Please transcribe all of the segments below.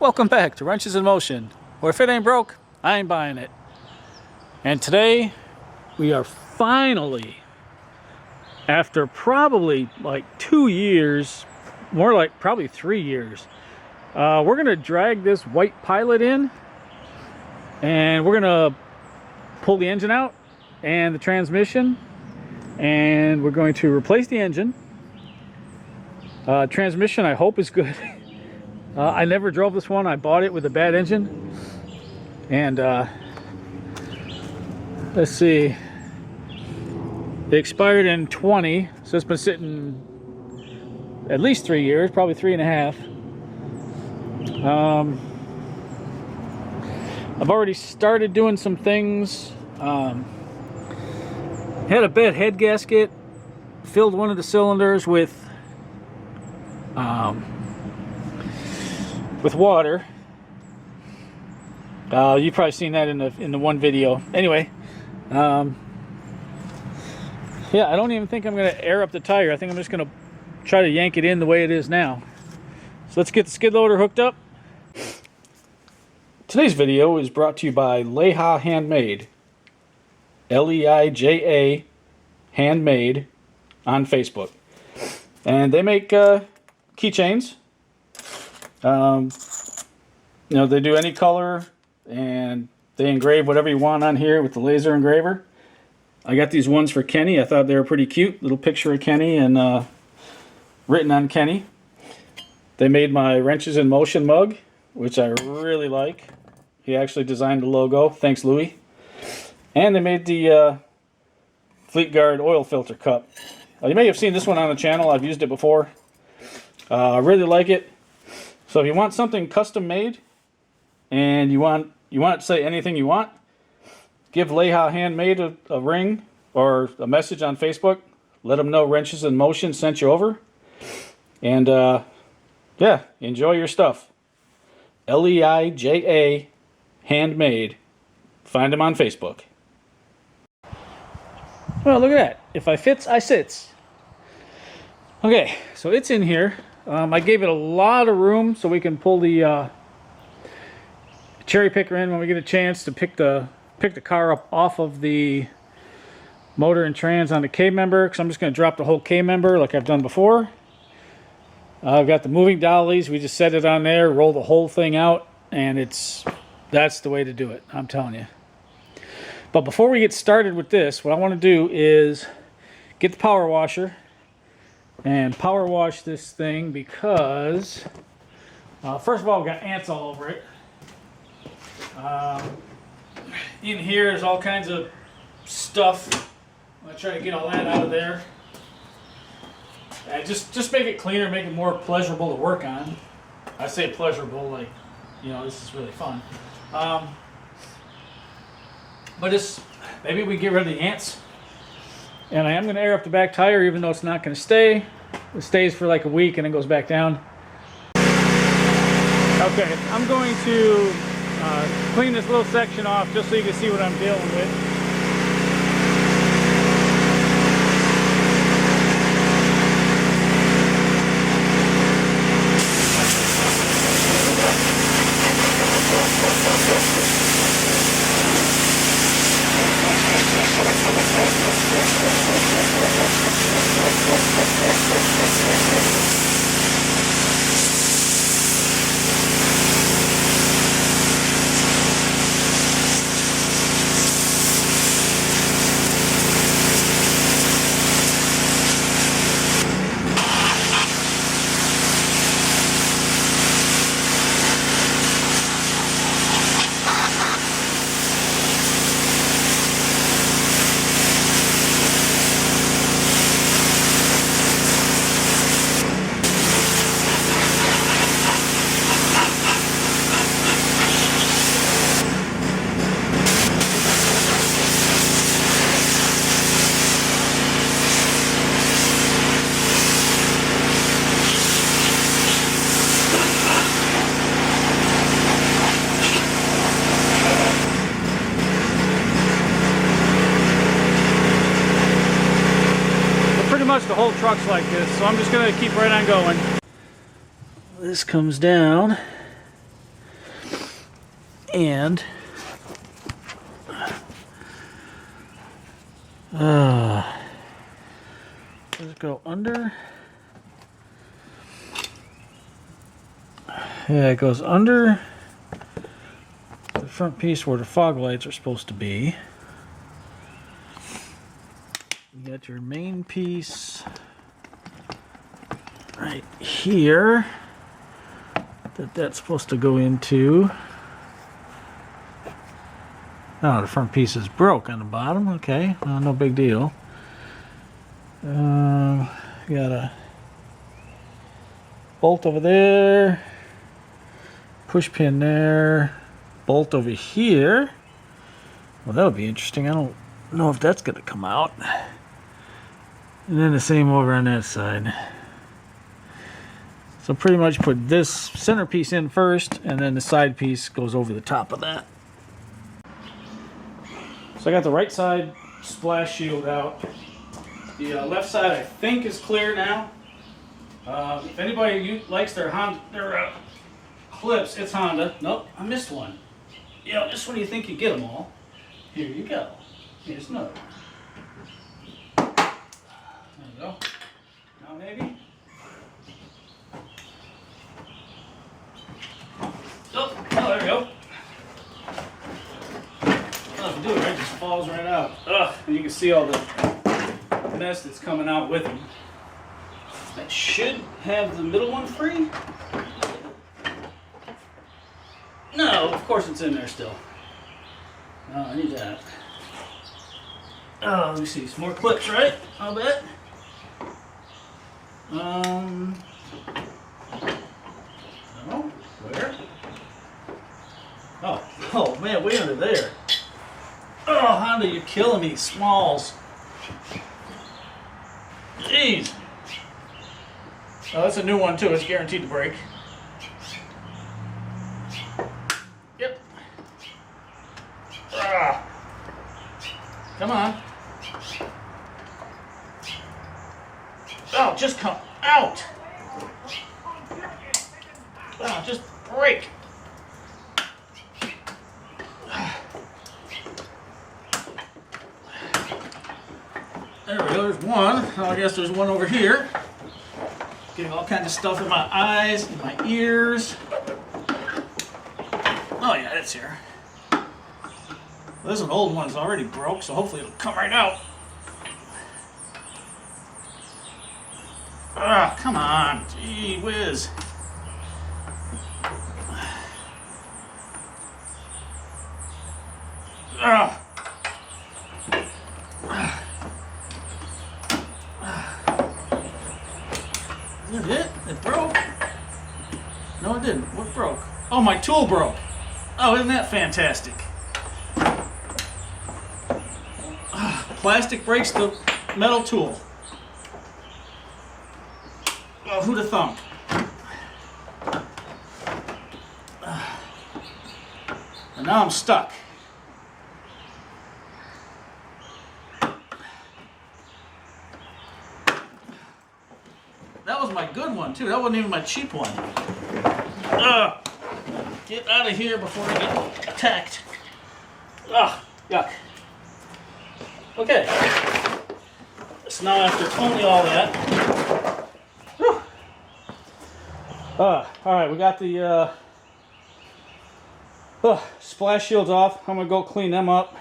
Welcome back to Wrenches in Motion, where if it ain't broke, I ain't buying it. And today, we are finally, after probably like 2 years, more like probably 3 years, we're gonna drag this white Pilot in, and we're gonna pull the engine out and the transmission, and we're going to replace the engine. Transmission, I hope, is good. I never drove this one. I bought it with a bad engine. And let's see. It expired in 20, so it's been sitting at least 3 years, probably 3.5. I've already started doing some things. Had a bad head gasket, filled one of the cylinders with water. You've probably seen that in the one video. Anyway, yeah, I don't even think I'm going to air up the tire. I think I'm just going to try to yank it in the way it is now. So let's get the skid loader hooked up. Today's video is brought to you by Leija Handmade. L-E-I-J-A Handmade on Facebook. And they make keychains. You know, they do any color, and they engrave whatever you want on here with the laser engraver. I got these ones for Kenny. I thought they were pretty cute. Little picture of Kenny and written on Kenny. They made my Wrenches in Motion mug, which I really like. He actually designed the logo. Thanks, Louie. And they made the Fleetguard oil filter cup. You may have seen this one on the channel. I've used it before. I really like it. So if you want something custom made, and you want to say anything you want, give Leija Handmade a ring or a message on Facebook. Let them know Wrenches in Motion sent you over. And yeah, enjoy your stuff. Leija Handmade. Find them on Facebook. Well, look at that. If I fits, I sits. Okay, so it's in here. I gave it a lot of room so we can pull the cherry picker in when we get a chance to pick the car up off of the motor and trans on the K-member, because I'm just going to drop the whole K-member like I've done before. I've got the moving dollies. We just set it on there, roll the whole thing out, and that's the way to do it, I'm telling you. But before we get started with this, what I want to do is get the power washer and power wash this thing, because first of all, we've got ants all over it. In here is all kinds of stuff. I'm going to try to get all that out of there. Just make it cleaner, make it more pleasurable to work on. I say pleasurable, like, you know, this is really fun. But maybe we get rid of the ants. And I am going to air up the back tire, even though it's not going to stay. It stays for like a week and it goes back down. Okay, I'm going to clean this little section off just so you can see what I'm dealing with. Much the whole truck's like this, so I'm just going to keep right on going. This comes down And does it go under? Yeah, it goes under the front piece where the fog lights are supposed to be. You got your main piece right here that's supposed to go into. Oh, the front piece is broke on the bottom. Okay, no big deal. Got a bolt over there, push pin there, bolt over here. Well, that'll be interesting. I don't know if that's gonna come out. And then the same over on that side. So pretty much put this centerpiece in first, and then the side piece goes over the top of that. So I got the right side splash shield out. The left side I think is clear now. If anybody likes their Honda, clips, it's Honda. Nope, I missed one. You know, just when you think you get them all, here you go. Here's another one. There you go. Now maybe. Oh, there we go. Nothing to do, right? It just falls right out. Ugh, and you can see all the mess that's coming out with them. That should have the middle one free. No, of course it's in there still. No, I need that. Oh, let me see. Some more clips, right? I'll bet. No. Where? Oh man, way under there. Oh, Honda, you're killing me. Smalls. Jeez. Oh, that's a new one too. It's guaranteed to break. Yep. Ah. Come on. Oh, just come out. Oh, just break. There we go, there's one. Oh, I guess there's one over here. Getting all kinds of stuff in my eyes, in my ears. Oh yeah, it's here. Well, this is an old one, it's already broke, so hopefully it'll come right out. Ah, come on, gee whiz. Ah. Is that it? It broke? No, it didn't. What broke? Oh, my tool broke. Oh, isn't that fantastic? Plastic breaks the metal tool. Oh, who'd have thunk? And now I'm stuck. That was my good one too. That wasn't even my cheap one. Get out of here before I get attacked. Yuck. Okay. So now after only all that. Whew. All right, we got the splash shields off. I'm gonna go clean them up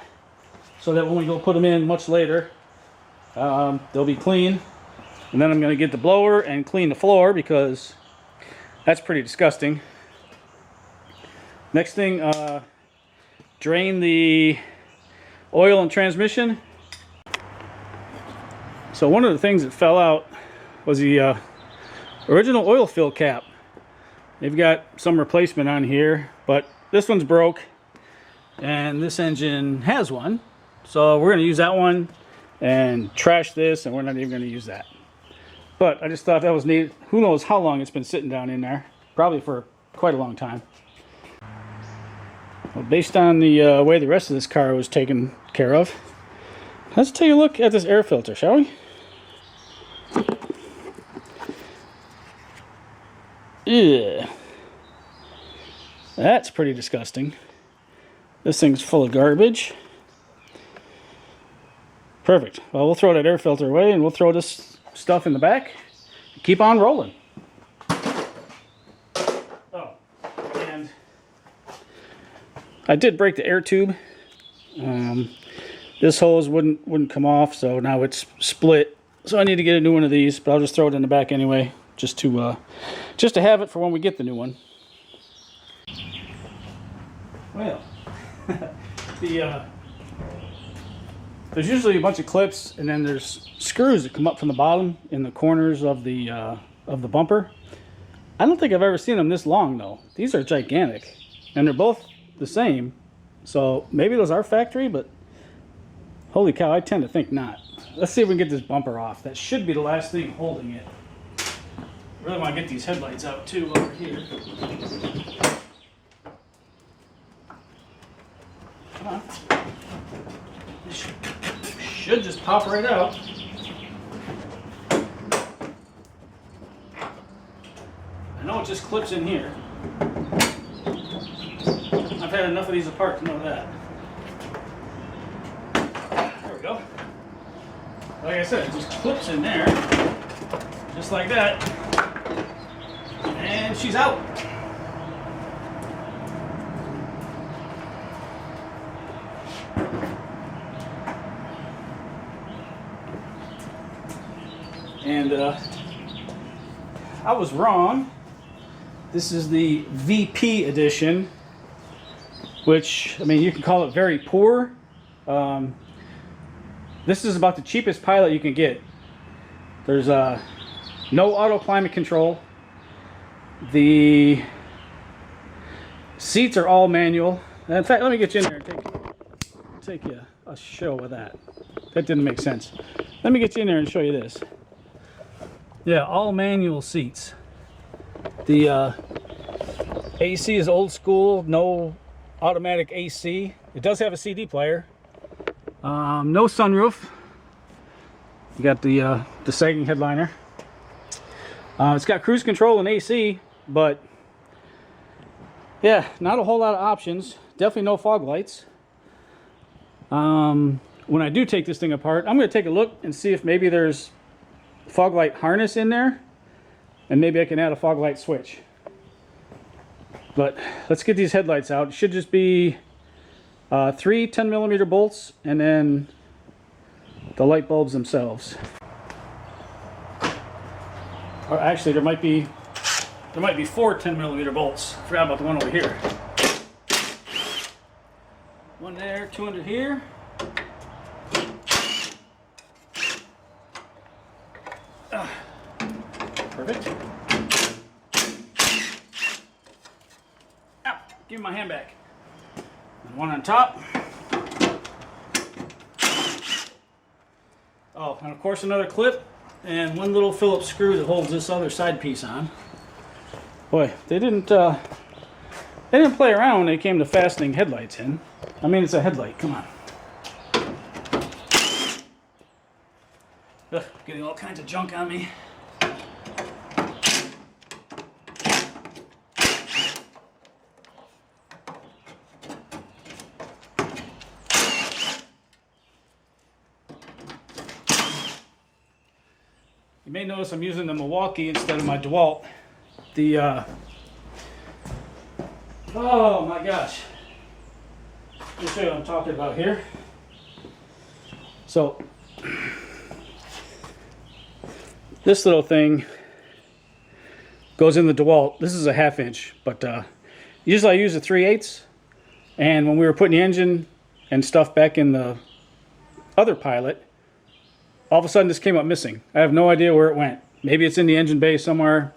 so that when we go put them in much later, they'll be clean. And then I'm going to get the blower and clean the floor because that's pretty disgusting. Next thing, drain the oil and transmission. So one of the things that fell out was the original oil fill cap. They've got some replacement on here, but this one's broke and this engine has one. So we're going to use that one and trash this, and we're not even going to use that. But I just thought that was neat. Who knows how long it's been sitting down in there. Probably for quite a long time. Well, based on the way the rest of this car was taken care of, let's take a look at this air filter, shall we? Ugh. That's pretty disgusting. This thing's full of garbage. Perfect. Well, we'll throw that air filter away and we'll throw this stuff in the back. Keep on rolling. Oh, and I did break the air tube. This hose wouldn't come off, so now it's split. So I need to get a new one of these, but I'll just throw it in the back anyway, just to have it for when we get the new one. Well, there's usually a bunch of clips, and then there's screws that come up from the bottom in the corners of the bumper. I don't think I've ever seen them this long though. These are gigantic, and they're both the same. So maybe those are factory, but holy cow, I tend to think not. Let's see if we can get this bumper off. That should be the last thing holding it. Really want to get these headlights out too over here. Come on. This should just pop right out. I know it just clips in here. I've had enough of these apart to know that. There we go. Like I said, it just clips in there, just like that, and she's out. And I was wrong. This is the VP edition, which, I mean, you can call it very poor. This is about the cheapest Pilot you can get. There's no auto climate control. The seats are all manual. In fact, let me get you in there and take you a show of that. That didn't make sense. Let me get you in there and show you this. Yeah, all manual seats. The AC is old school, no automatic AC. It does have a CD player. No sunroof. You got the sagging headliner. It's got cruise control and AC, but yeah, not a whole lot of options. Definitely no fog lights. When I do take this thing apart, I'm going to take a look and see if maybe there's fog light harness in there, and maybe I can add a fog light switch. But let's get these headlights out. It should just be 3 10mm bolts, and then the light bulbs themselves. Or actually, there might be 4 10mm bolts. Forgot about the one over here. One there, 2 under here. Perfect. Ow, give me my hand back. And one on top. Oh, and of course another clip and one little Phillips screw that holds this other side piece on. Boy, they didn't play around when they came to fastening headlights in. I mean, it's a headlight, come on. Ugh, getting all kinds of junk on me. You may notice I'm using the Milwaukee instead of my DeWalt. Oh my gosh. Let me show you what I'm talking about here. So, this little thing goes in the DeWalt. This is a 1/2 inch, but usually I use a 3/8. And when we were putting the engine and stuff back in the other Pilot, all of a sudden this came up missing. I have no idea where it went. Maybe it's in the engine bay somewhere.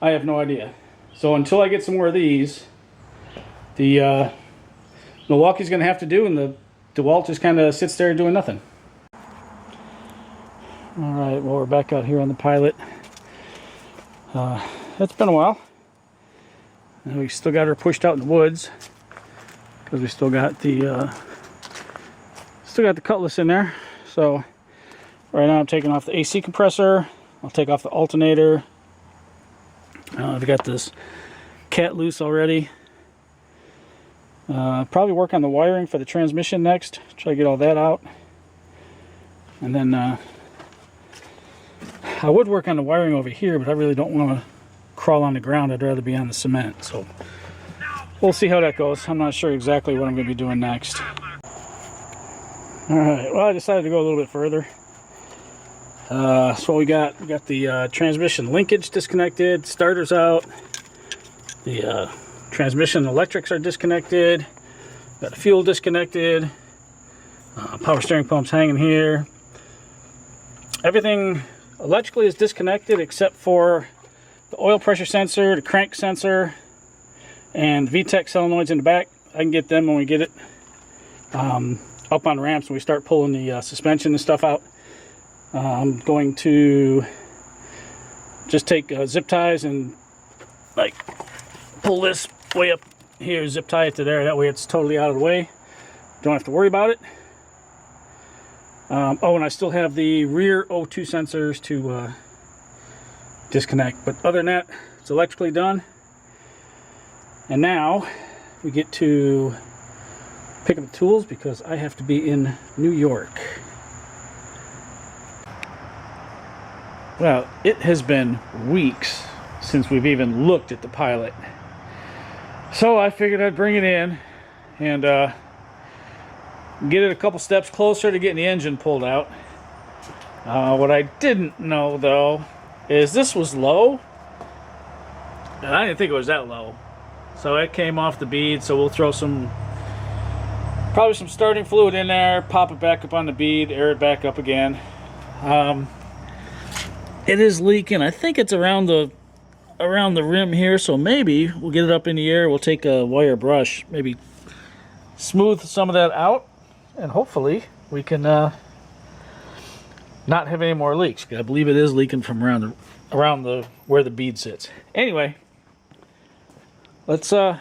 I have no idea. So until I get some more of these, the Milwaukee's going to have to do, and the DeWalt just kind of sits there doing nothing. All right, well, we're back out here on the Pilot. It's been a while. And we still got her pushed out in the woods because we still got the Cutlass in there. So right now I'm taking off the AC compressor. I'll take off the alternator. I've got this cat loose already. Probably work on the wiring for the transmission next. Try to get all that out. And then I would work on the wiring over here, but I really don't want to crawl on the ground. I'd rather be on the cement. So we'll see how that goes. I'm not sure exactly what I'm going to be doing next. Alright, well, I decided to go a little bit further. So what we got the transmission linkage disconnected, starters out, the transmission electrics are disconnected, got the fuel disconnected, power steering pump's hanging here. Everything electrically is disconnected except for the oil pressure sensor, the crank sensor, and VTEC solenoids in the back. I can get them when we get it up on ramps when we start pulling the suspension and stuff out. I'm going to just take zip ties and like pull this way up here, zip tie it to there. That way it's totally out of the way. Don't have to worry about it. Oh, and I still have the rear O2 sensors to disconnect. But other than that, it's electrically done. And now we get to pick up the tools because I have to be in New York. Well, it has been weeks since we've even looked at the Pilot. So I figured I'd bring it in and get it a couple steps closer to getting the engine pulled out. What I didn't know though is this was low. And I didn't think it was that low. So it came off the bead, so we'll throw probably some starting fluid in there, pop it back up on the bead, air it back up again. It is leaking. I think it's around the rim here, so maybe we'll get it up in the air. We'll take a wire brush, maybe smooth some of that out, and hopefully we can not have any more leaks. I believe it is leaking from around where the bead sits. Anyway, let's get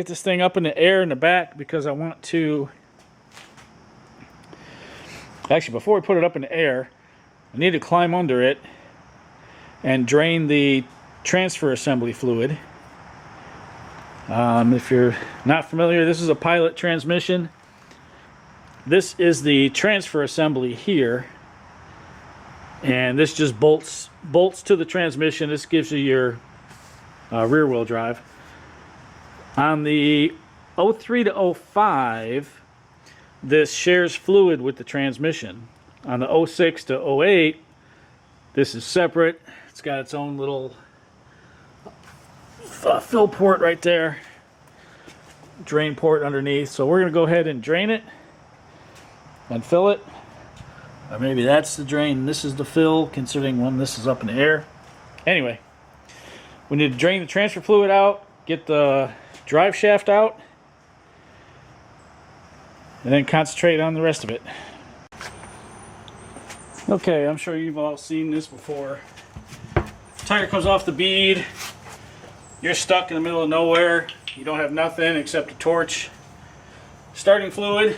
this thing up in the air in the back because I want to. Actually, before we put it up in the air, I need to climb under it and drain the transfer assembly fluid. If you're not familiar, this is a Pilot transmission. This is the transfer assembly here, and this just bolts to the transmission. This gives you your rear wheel drive. On the 03 to 05, this shares fluid with the transmission. On the 06 to 08, this is separate. It's got its own little fill port right there, drain port underneath. So we're going to go ahead and drain it and fill it. Or maybe that's the drain, this is the fill, considering when this is up in the air. Anyway, we need to drain the transfer fluid out, get the drive shaft out, and then concentrate on the rest of it. Okay, I'm sure you've all seen this before. Tire comes off the bead, you're stuck in the middle of nowhere, you don't have nothing except a torch, starting fluid.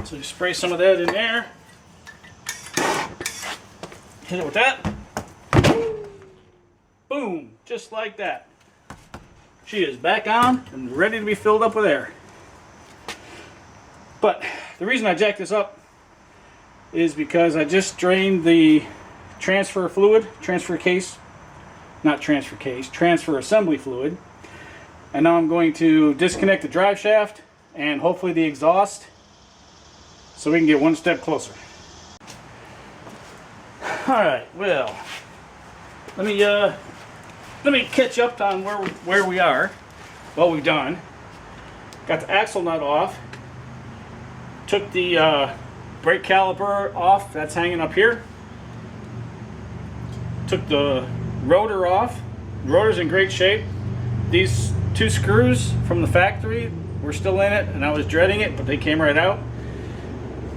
So you spray some of that in there, hit it with that, boom, just like that. She is back on and ready to be filled up with air. But the reason I jacked this up is because I just drained the transfer assembly fluid, and now I'm going to disconnect the drive shaft and hopefully the exhaust so we can get one step closer. Alright, well, let me catch up on where we are, what we've done. Got the axle nut off, took the brake caliper off, that's hanging up here. Took the rotor off. The rotor's in great shape. These two screws from the factory were still in it and I was dreading it, but they came right out.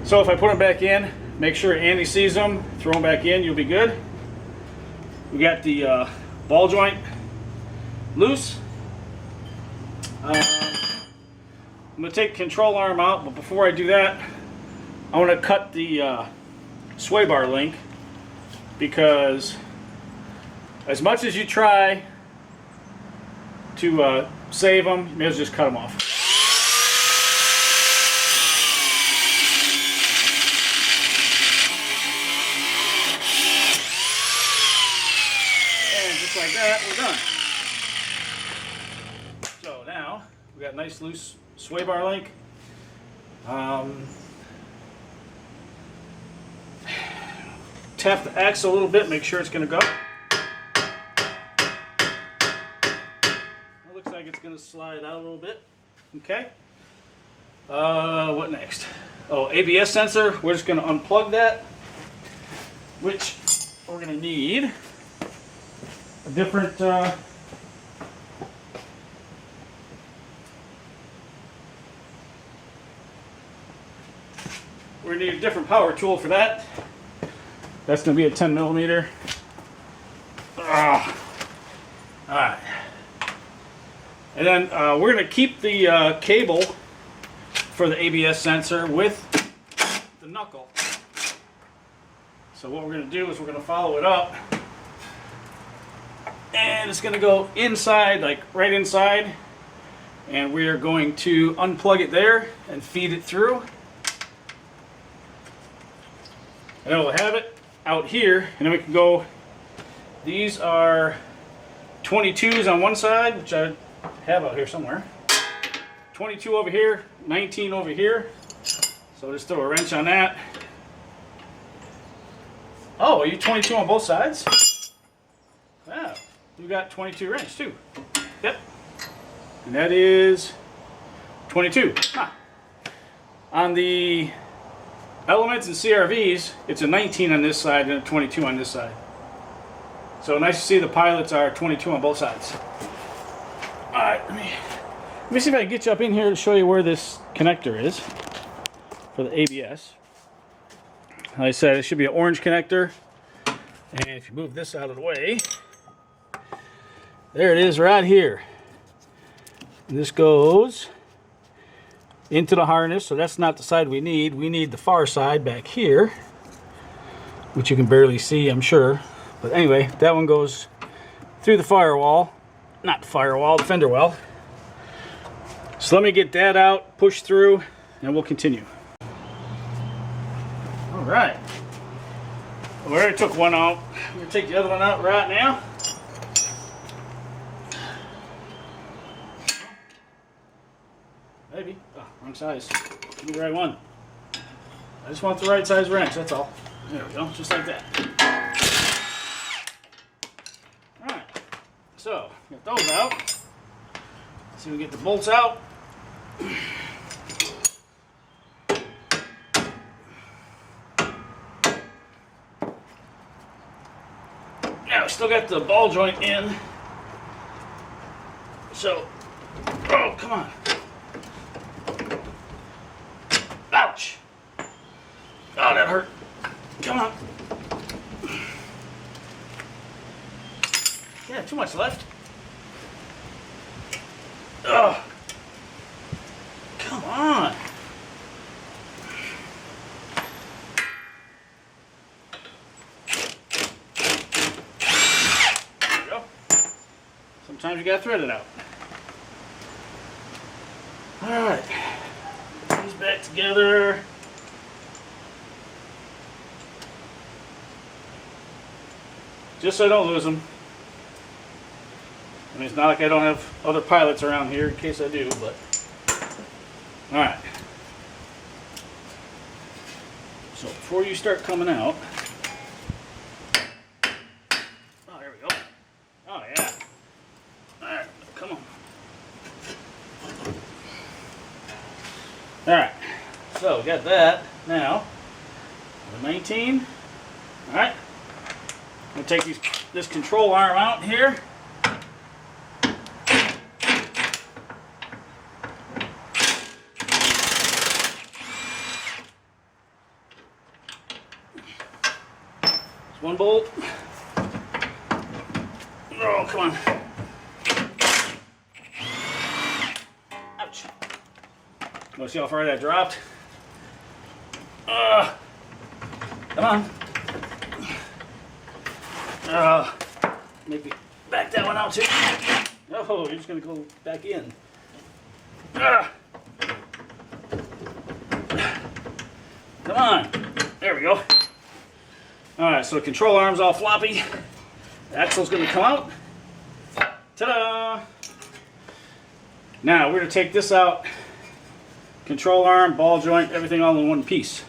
So if I put them back in, make sure Andy sees them, throw them back in, you'll be good. We got the ball joint loose. I'm going to take the control arm out, but before I do that, I want to cut the sway bar link, because as much as you try to save them, you may as well just cut them off. And just like that, we're done. So now we got nice loose sway bar link. Tap the axle a little bit, make sure it's going to go. It looks like it's going to slide out a little bit. Okay. What next? Oh, ABS sensor. We're just going to unplug that, which we're going to need a different we're going to need a different power tool for that. That's going to be a 10 millimeter. Alright. And then we're going to keep the cable for the ABS sensor with the knuckle. So what we're going to do is we're going to follow it up. And it's going to go inside, like right inside. And we are going to unplug it there and feed it through. And then we'll have it out here, and then we can go, these are 22s on one side, which I have out here somewhere, 22 over here, 19 over here, so just throw a wrench on that. Oh, are you 22 on both sides? Wow, we got 22 wrench too. Yep, and that is 22. Huh. On the Elements and CRVs, it's a 19 on this side and a 22 on this side. So nice to see the pilots are 22 on both sides. Alright, let me see if I can get you up in here to show you where this connector is for the ABS. Like I said, it should be an orange connector. And if you move this out of the way, there it is right here. And this goes into the harness, so that's not the side we need. We need the far side back here, which you can barely see, I'm sure. But anyway, that one goes through the firewall. Not the firewall, the fender well. So let me get that out, push through, and we'll continue. Alright. We already took one out. I'm going to take the other one out right now. Maybe. Oh, wrong size. Give me the right one. I just want the right size wrench, that's all. There we go, just like that. Alright, so, get those out. Let's see if we get the bolts out. Now, we still got the ball joint in. So, oh, come on. Ouch! Oh, that hurt. Come on. Yeah, too much left. Ugh. Come on. There we go. Sometimes you gotta thread it out. Alright. These back together. Just so I don't lose them. I mean, it's not like I don't have other pilots around here in case I do, but. Alright. So before you start coming out. Oh, there we go. Oh, yeah. Alright, come on. Alright, so we got that. Now, the 19. Alright, I'm going to take this control arm out here. There's one bolt. Oh, come on. Ouch. Want to see how far that dropped? Come on. Maybe back that one out too. Oh, you're just gonna go back in. Ah. Come on. There we go. Alright, so the control arm's all floppy. The axle's gonna come out. Ta-da! Now we're gonna take this out. Control arm, ball joint, everything all in one piece.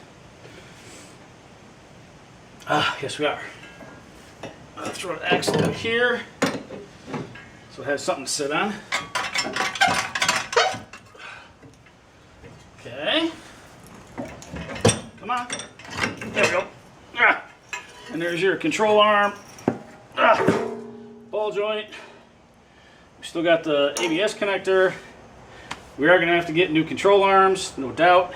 Yes we are. I'll throw the axle over here so it has something to sit on. Okay. Come on. There we go. And there's your control arm. Ball joint. We still got the ABS connector. We are going to have to get new control arms, no doubt.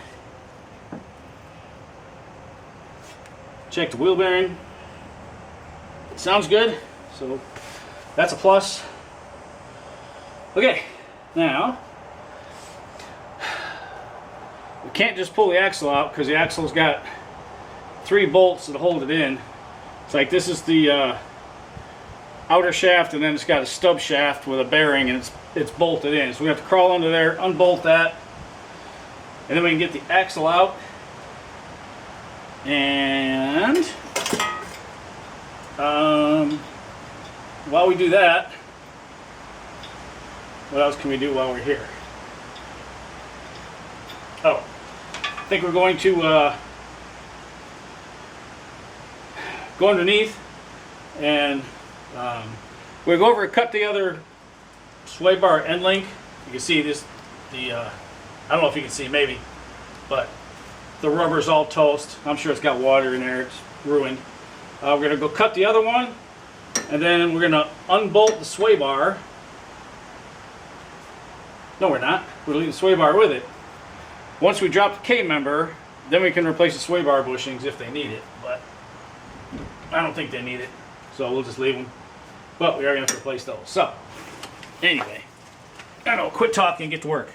Check the wheel bearing. Sounds good. So that's a plus. Okay, now we can't just pull the axle out because the axle's got 3 bolts that hold it in. It's like this is the outer shaft, and then it's got a stub shaft with a bearing, and it's bolted in. So we have to crawl under there, unbolt that, and then we can get the axle out. And while we do that, what else can we do while we're here? Oh, I think we're going to go underneath and we'll go over and cut the other sway bar end link. You can see this, I don't know if you can see, maybe, but the rubber's all toast. I'm sure it's got water in there, it's ruined. We're going to go cut the other one, and then we're going to unbolt the sway bar. No, we're not. We'll leave the sway bar with it. Once we drop the K-member, then we can replace the sway bar bushings if they need it, but I don't think they need it, so we'll just leave them. But we are going to replace those. So, anyway, I don't know, quit talking and get to work.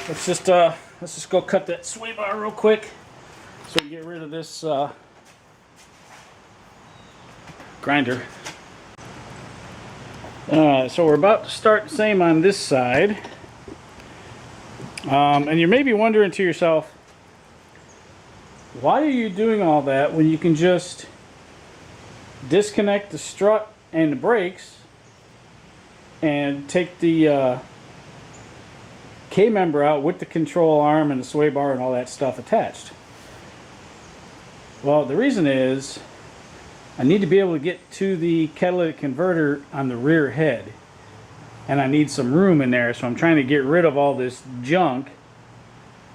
Let's just go cut that sway bar real quick so we get rid of this grinder. So we're about to start the same on this side. And you may be wondering to yourself, why are you doing all that when you can just disconnect the strut and the brakes and take the K-member out with the control arm and the sway bar and all that stuff attached? Well, the reason is I need to be able to get to the catalytic converter on the rear head, and I need some room in there, so I'm trying to get rid of all this junk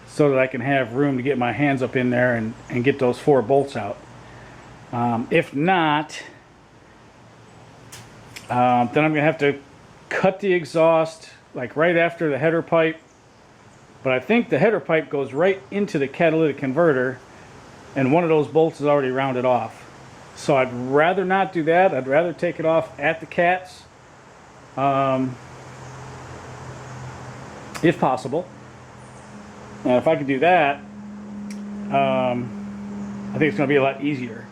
so that I can have room to get my hands up in there and get those 4 bolts out. If not, then I'm going to have to cut the exhaust like right after the header pipe, but I think the header pipe goes right into the catalytic converter, and one of those bolts is already rounded off. So I'd rather not do that. I'd rather take it off at the cats, if possible. And if I could do that, I think it's going to be a lot easier.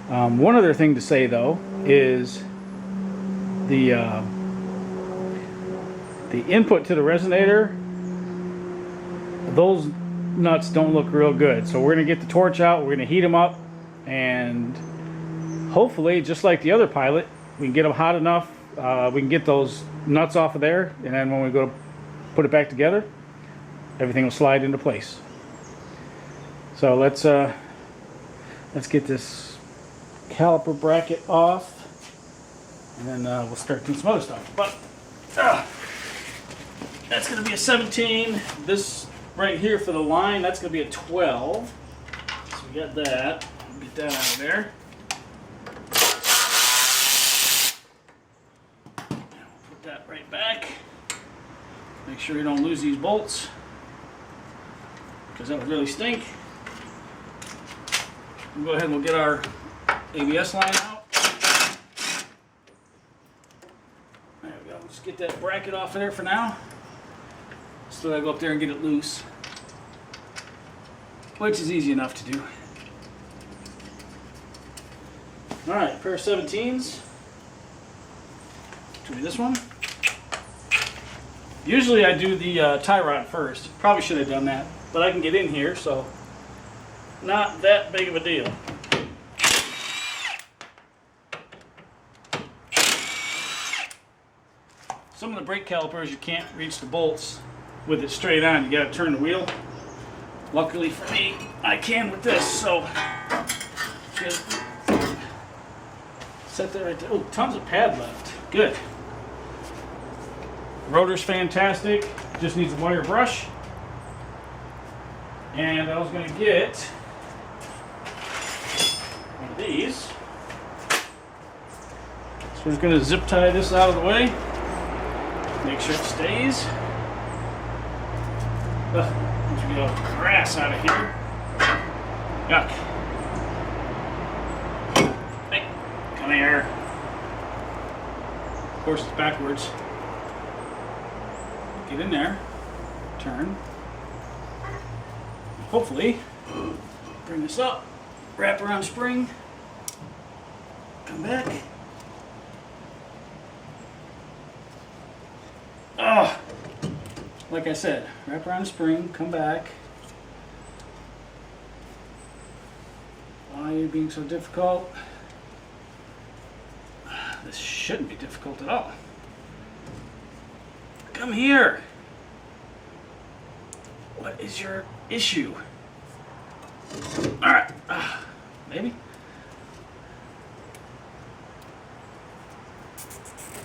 One other thing to say though is the input to the resonator, those nuts don't look real good. So we're going to get the torch out, we're going to heat them up, and hopefully, just like the other Pilot, we can get them hot enough, we can get those nuts off of there, and then when we go to put it back together, everything will slide into place. So let's get this caliper bracket off, and then we'll start doing some other stuff. But that's going to be a 17. This right here for the line, that's going to be a 12. So we got that. Get that out of there. We'll put that right back. Make sure you don't lose these bolts, because that would really stink. We'll go ahead and we'll get our ABS line out. There we go. Let's get that bracket off of there for now. Still gotta go up there and get it loose, which is easy enough to do. Alright, pair of 17s. Should be this one. Usually I do the tie rod first. Probably should have done that, but I can get in here, so not that big of a deal. Some of the brake calipers, you can't reach the bolts with it straight on. You gotta turn the wheel. Luckily for me, I can with this, so just set that right there. Oh, tons of pad left. Good. Rotor's fantastic. Just needs a wire brush. And I was gonna get one of these. So we're just gonna zip tie this out of the way. Make sure it stays. Let's get all the grass out of here. Yuck. Hey, come here. Of course, it's backwards. Get in there. Turn. Hopefully, bring this up. Wrap around spring. Come back. Oh, like I said, wrap around the spring, come back. Why are you being so difficult? This shouldn't be difficult at all. Come here. What is your issue? All right, maybe.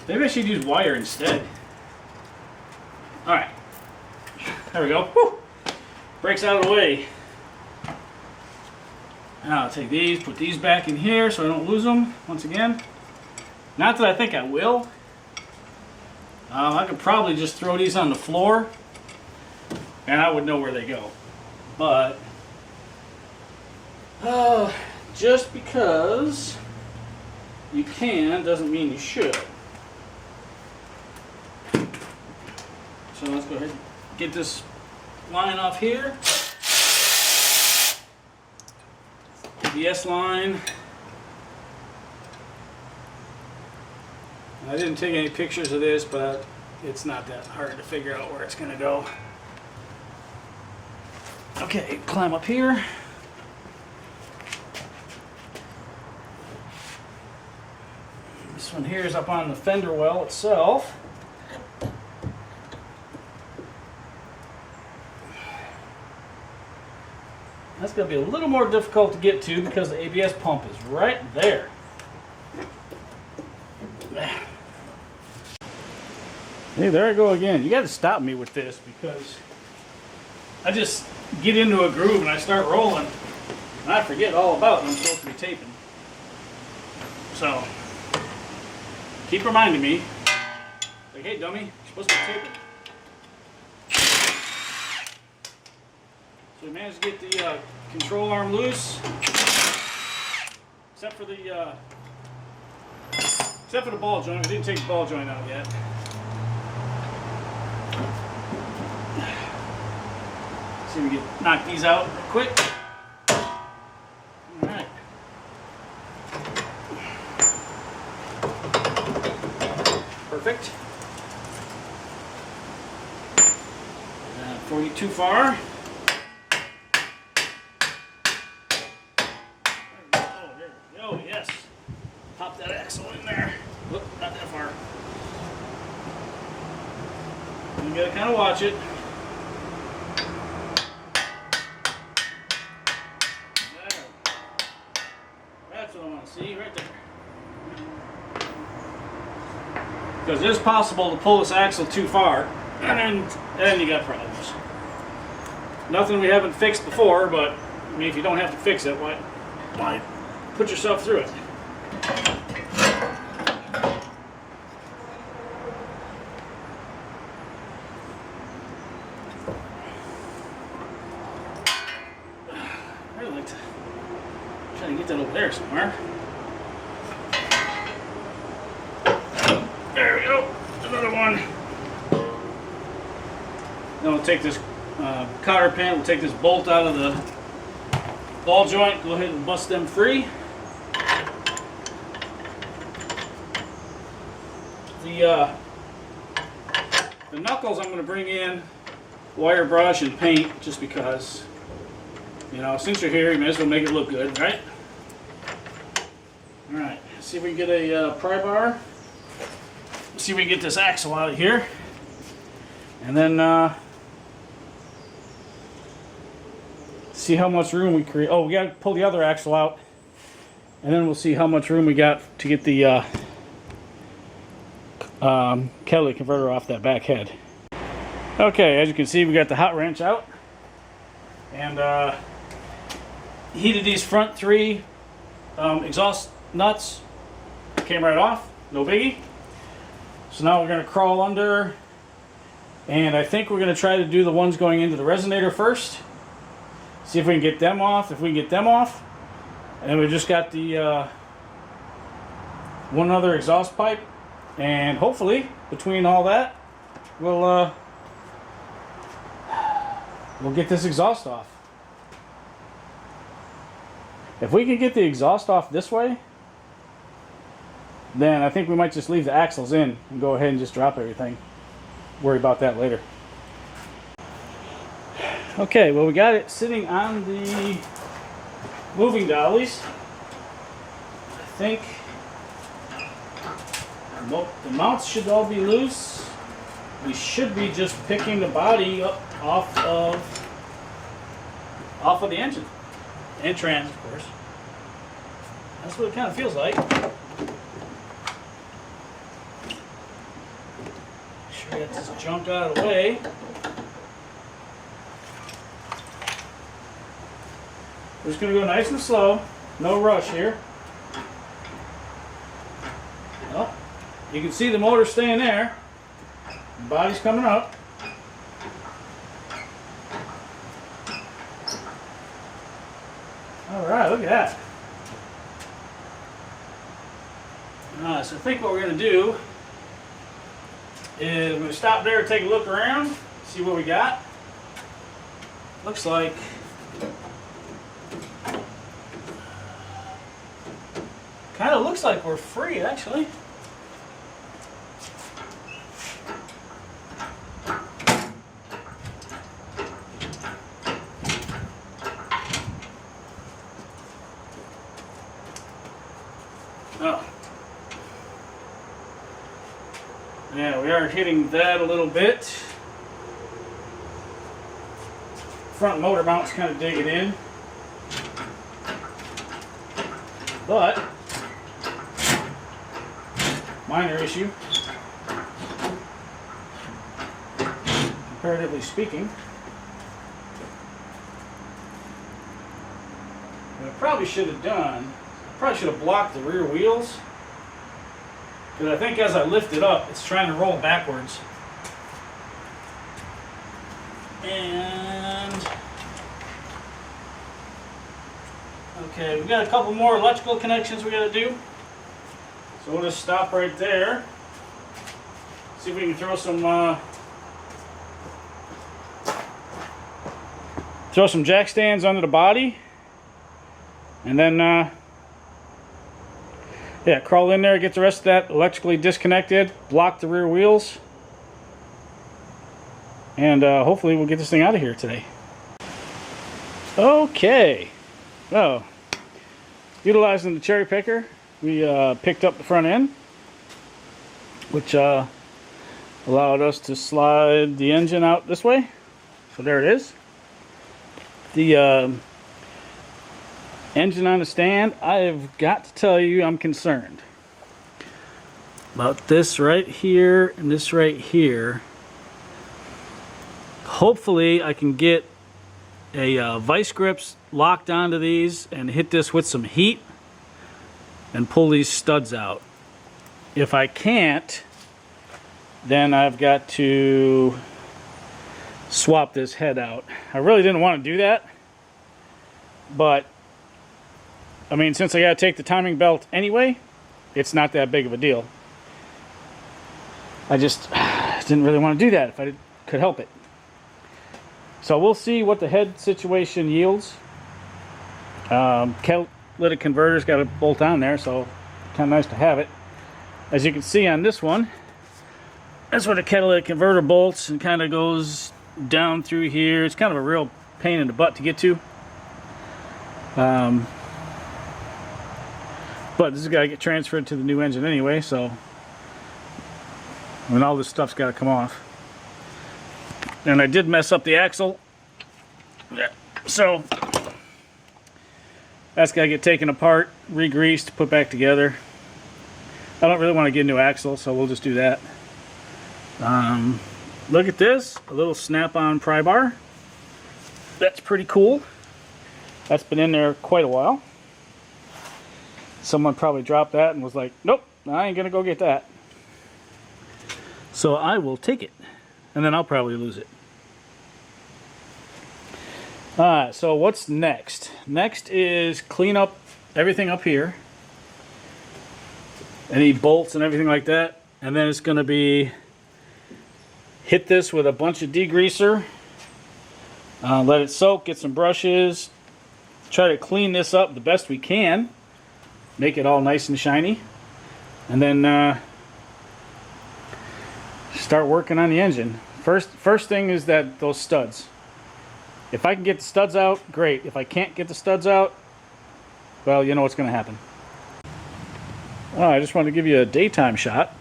Maybe I should use wire instead. All right, there we go. Whew. Brakes out of the way. Now I'll take these, put these back in here so I don't lose them once again. Not that I think I will. I could probably just throw these on the floor and I would know where they go. But just because you can doesn't mean you should. So let's go ahead and get this line off here. ABS line. I didn't take any pictures of this, but it's not that hard to figure out where it's going to go. Okay, climb up here. This one here is up on the fender well itself. That's going to be a little more difficult to get to because the ABS pump is right there. Hey, there I go again. You got to stop me with this because I just get into a groove and I start rolling and I forget all about what I'm supposed to be taping. So, keep reminding me, like, hey dummy, you're supposed to be taping. So we managed to get the control arm loose, except for the ball joint. We didn't take the ball joint out yet. See if we can knock these out real quick. All right. Perfect. Before you get too far. Oh, yes. Pop that axle in there. Whoop, not that far. You gotta kind of watch it. There. That's what I want to see, right there. Because it is possible to pull this axle too far, and then you got problems. Nothing we haven't fixed before, but I mean, if you don't have to fix it, why put yourself through it? I'd like to try to get that over there somewhere. There we go. Another one. Then we'll take this cotter pin, we'll take this bolt out of the ball joint, go ahead and bust them free. The knuckles I'm going to bring in wire brush and paint, just because, you know, since you're here, you may as well make it look good, right? All right, see if we can get a pry bar. See if we can get this axle out of here, and then see how much room we create. Oh, we got to pull the other axle out, and then we'll see how much room we got to get the catalytic converter off that back head. Okay, as you can see, we got the hot wrench out, and heated these front three exhaust nuts. Came right off, no biggie. So now we're going to crawl under, and I think we're going to try to do the ones going into the resonator first. See if we can get them off. If we can get them off, and we just got the one other exhaust pipe, and hopefully between all that, we'll get this exhaust off. If we can get the exhaust off this way, then I think we might just leave the axles in and go ahead and just drop everything. Worry about that later. Okay, well, we got it sitting on the moving dollies. I think the mounts should all be loose. We should be just picking the body up off of the engine and trans, of course. That's what it kind of feels like. Sure, get this junk out of the way. We're just going to go nice and slow. No rush here. Well, you can see the motor staying there. The body's coming up. Alright, look at that. Alright, so I think what we're going to do is we're going to stop there and take a look around, see what we got. Looks like kind of looks like we're free, actually. Oh. Yeah, we are hitting that a little bit. Front motor mount's kind of digging in. But minor issue, comparatively speaking. What I probably should have done, I probably should have blocked the rear wheels, because I think as I lift it up, it's trying to roll backwards. And okay, we've got a couple more electrical connections we got to do. So we'll just stop right there. See if we can throw some jack stands under the body, and then yeah, crawl in there, get the rest of that electrically disconnected, block the rear wheels, and hopefully we'll get this thing out of here today. Okay, so utilizing the cherry picker, we picked up the front end, which allowed us to slide the engine out this way. So there it is. The engine on the stand. I've got to tell you, I'm concerned about this right here and this right here. Hopefully I can get a vice grips locked onto these and hit this with some heat and pull these studs out. If I can't, then I've got to swap this head out. I really didn't want to do that, but I mean, since I got to take the timing belt anyway, it's not that big of a deal. I just didn't really want to do that if I could help it. So we'll see what the head situation yields. Catalytic converter's got a bolt on there, so kind of nice to have it. As you can see on this one, that's where the catalytic converter bolts and kind of goes down through here. It's kind of a real pain in the butt to get to. But this has got to get transferred to the new engine anyway, so I mean, all this stuff's got to come off. And I did mess up the axle, so that's got to get taken apart, re-greased, put back together. I don't really want to get a new axle, so we'll just do that. Look at this, a little snap-on pry bar. That's pretty cool. That's been in there quite a while. Someone probably dropped that and was like, nope, I ain't gonna go get that. So I will take it, and then I'll probably lose it. Alright, so what's next? Next is clean up everything up here. Any bolts and everything like that. And then it's gonna be hit this with a bunch of degreaser. Let it soak, get some brushes. Try to clean this up the best we can. Make it all nice and shiny. And then start working on the engine. First thing is that those studs. If I can get the studs out, great. If I can't get the studs out, well, you know what's going to happen. I just wanted to give you a daytime shot.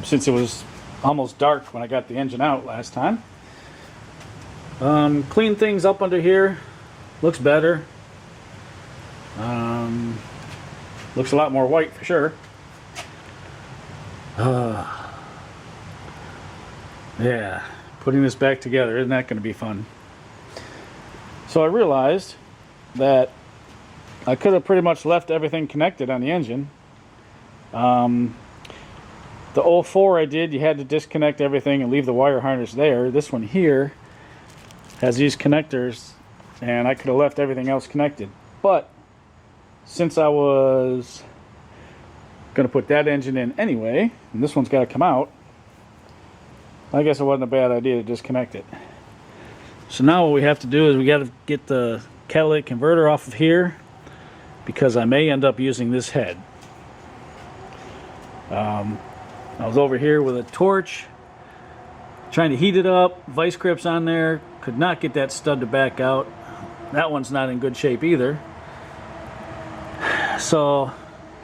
Since it was almost dark when I got the engine out last time. Clean things up under here. Looks better. Looks a lot more white for sure. Yeah, putting this back together, isn't that going to be fun? So I realized that I could have pretty much left everything connected on the engine. The 04 I did, you had to disconnect everything and leave the wire harness there. This one here has these connectors, and I could have left everything else connected. But since I was going to put that engine in anyway, and this one's got to come out, I guess it wasn't a bad idea to disconnect it. So now what we have to do is we got to get the catalytic converter off of here, because I may end up using this head. I was over here with a torch trying to heat it up, vice grips on there, could not get that stud to back out. That one's not in good shape either. So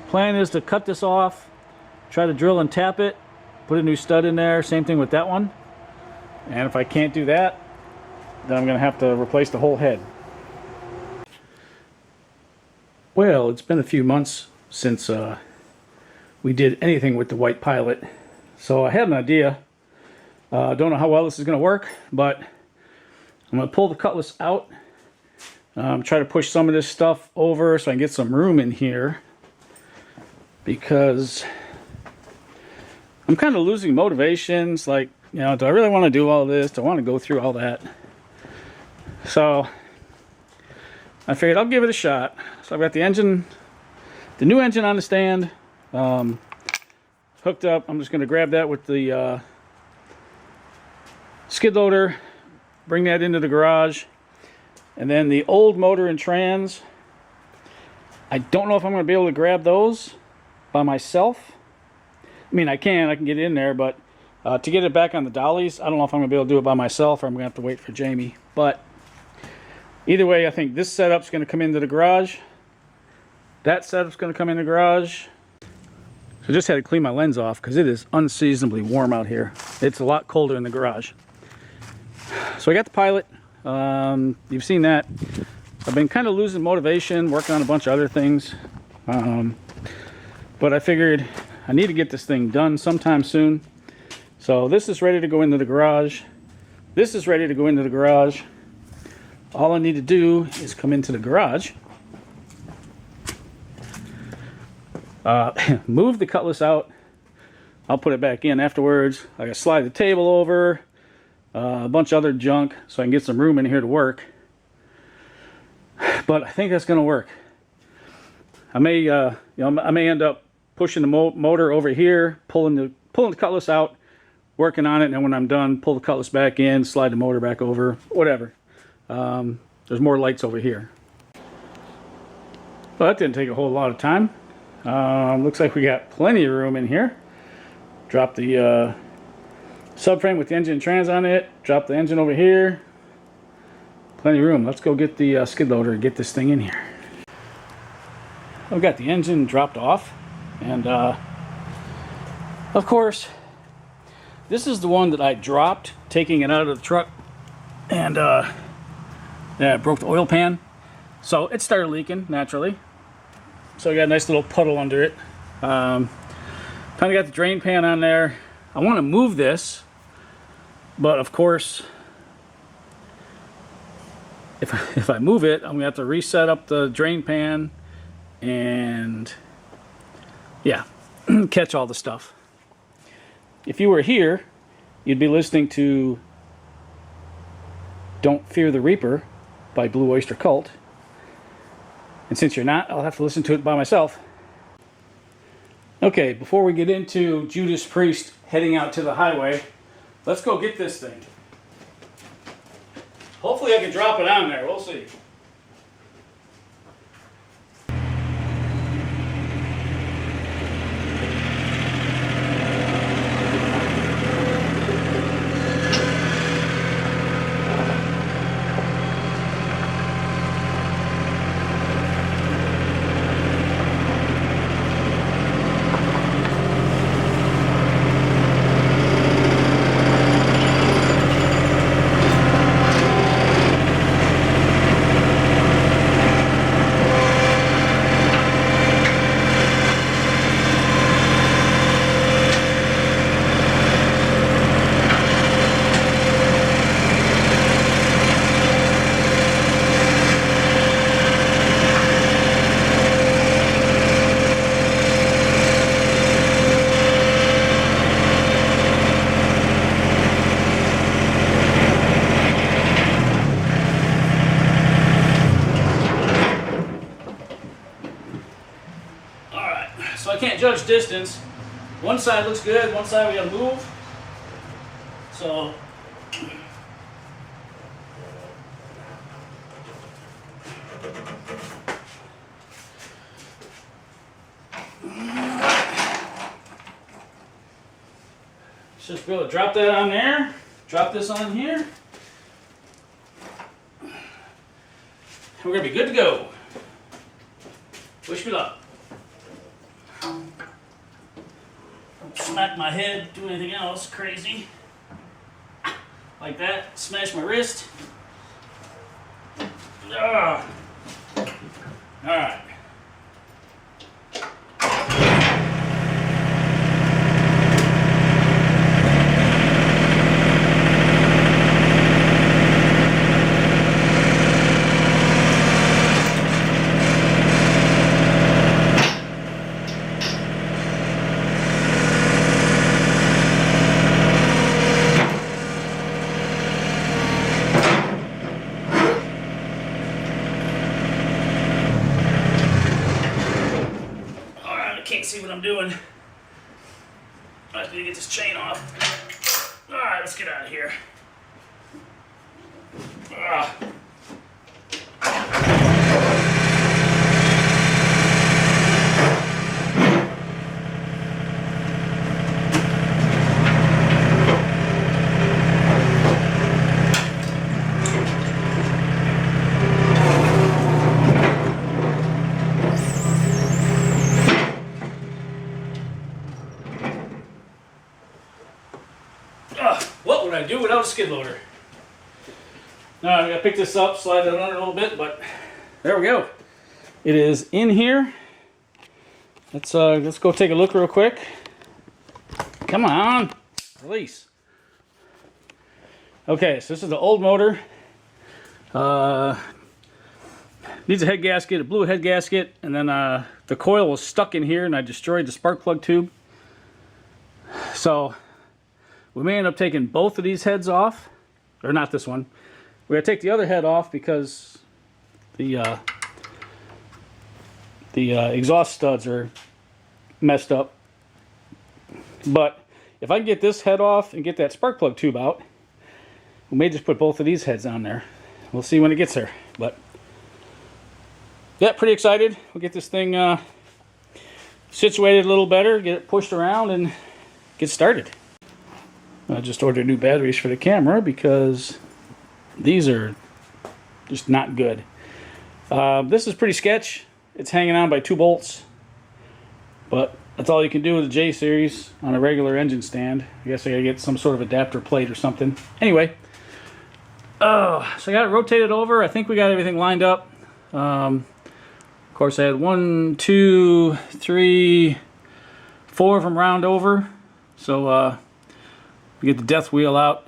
plan is to cut this off, try to drill and tap it, put a new stud in there, same thing with that one. And if I can't do that, then I'm going to have to replace the whole head. Well, it's been a few months since we did anything with the White Pilot, so I had an idea. Don't know how well this is going to work, but I'm going to pull the Cutlass out, try to push some of this stuff over so I can get some room in here, because I'm kind of losing motivations. Like, you know, do I really want to do all this? Do I want to go through all that? So I figured I'll give it a shot. So I've got the engine, the new engine on the stand, hooked up. I'm just going to grab that with the skid loader, bring that into the garage, and then the old motor and trans, I don't know if I'm going to be able to grab those by myself. I mean, I can get it in there, but to get it back on the dollies, I don't know if I'm going to be able to do it by myself, or I'm going to have to wait for Jamie. But either way, I think this setup's going to come into the garage. That setup's going to come in the garage. So I just had to clean my lens off because it is unseasonably warm out here. It's a lot colder in the garage. So I got the Pilot. You've seen that. I've been kind of losing motivation, working on a bunch of other things. But I figured I need to get this thing done sometime soon. So this is ready to go into the garage. This is ready to go into the garage. All I need to do is come into the garage, move the Cutlass out. I'll put it back in afterwards. I gotta slide the table over, a bunch of other junk, so I can get some room in here to work. But I think that's gonna work. I may, I may end up pushing the motor over here, pulling the Cutlass out, working on it, and then when I'm done, pull the Cutlass back in, slide the motor back over, whatever. There's more lights over here. Well, that didn't take a whole lot of time. Looks like we got plenty of room in here. Drop the subframe with the engine and trans on it. Drop the engine over here. Plenty of room. Let's go get the skid loader and get this thing in here. I've got the engine dropped off, and of course this is the one that I dropped taking it out of the truck, and yeah, it broke the oil pan, so it started leaking naturally. So I got a nice little puddle under it. Kind of got the drain pan on there. I want to move this, but of course if I move it, I'm gonna have to reset up the drain pan and yeah, catch all the stuff. If you were here, you'd be listening to Don't Fear the Reaper by Blue Oyster Cult. And since you're not, I'll have to listen to it by myself. Okay, before we get into Judas Priest heading out to the highway, let's go get this thing. Hopefully I can drop it on there, we'll see. So I can't judge distance. One side looks good, one side we gotta move. So just be able to drop that on there, drop this on here. We're gonna be good to go. Wish me luck. Don't smack my head, do anything else crazy. Like that, smash my wrist. Alright. Can't see what I'm doing. I just need to get this chain off. Alright, let's get out of here. What would I do without a skid loader? Alright, I gotta pick this up, slide it under a little bit, but there we go. It is in here. Let's go take a look real quick. Come on, release. Okay, so this is the old motor. Needs a head gasket, a blue head gasket, and then the coil was stuck in here, and I destroyed the spark plug tube. So we may end up taking both of these heads off, or not this one. We're gonna take the other head off because the exhaust studs are messed up. But if I can get this head off and get that spark plug tube out, we may just put both of these heads on there. We'll see when it gets there. But yeah, pretty excited. We'll get this thing situated a little better, get it pushed around, and get started. I just ordered new batteries for the camera because these are just not good. This is pretty sketch. It's hanging on by 2 bolts, but that's all you can do with a J series on a regular engine stand. I guess I gotta get some sort of adapter plate or something. Anyway, so I got it rotated over. I think we got everything lined up. Of course, I had 1, 2, 3, 4 of them round over. So we get the death wheel out,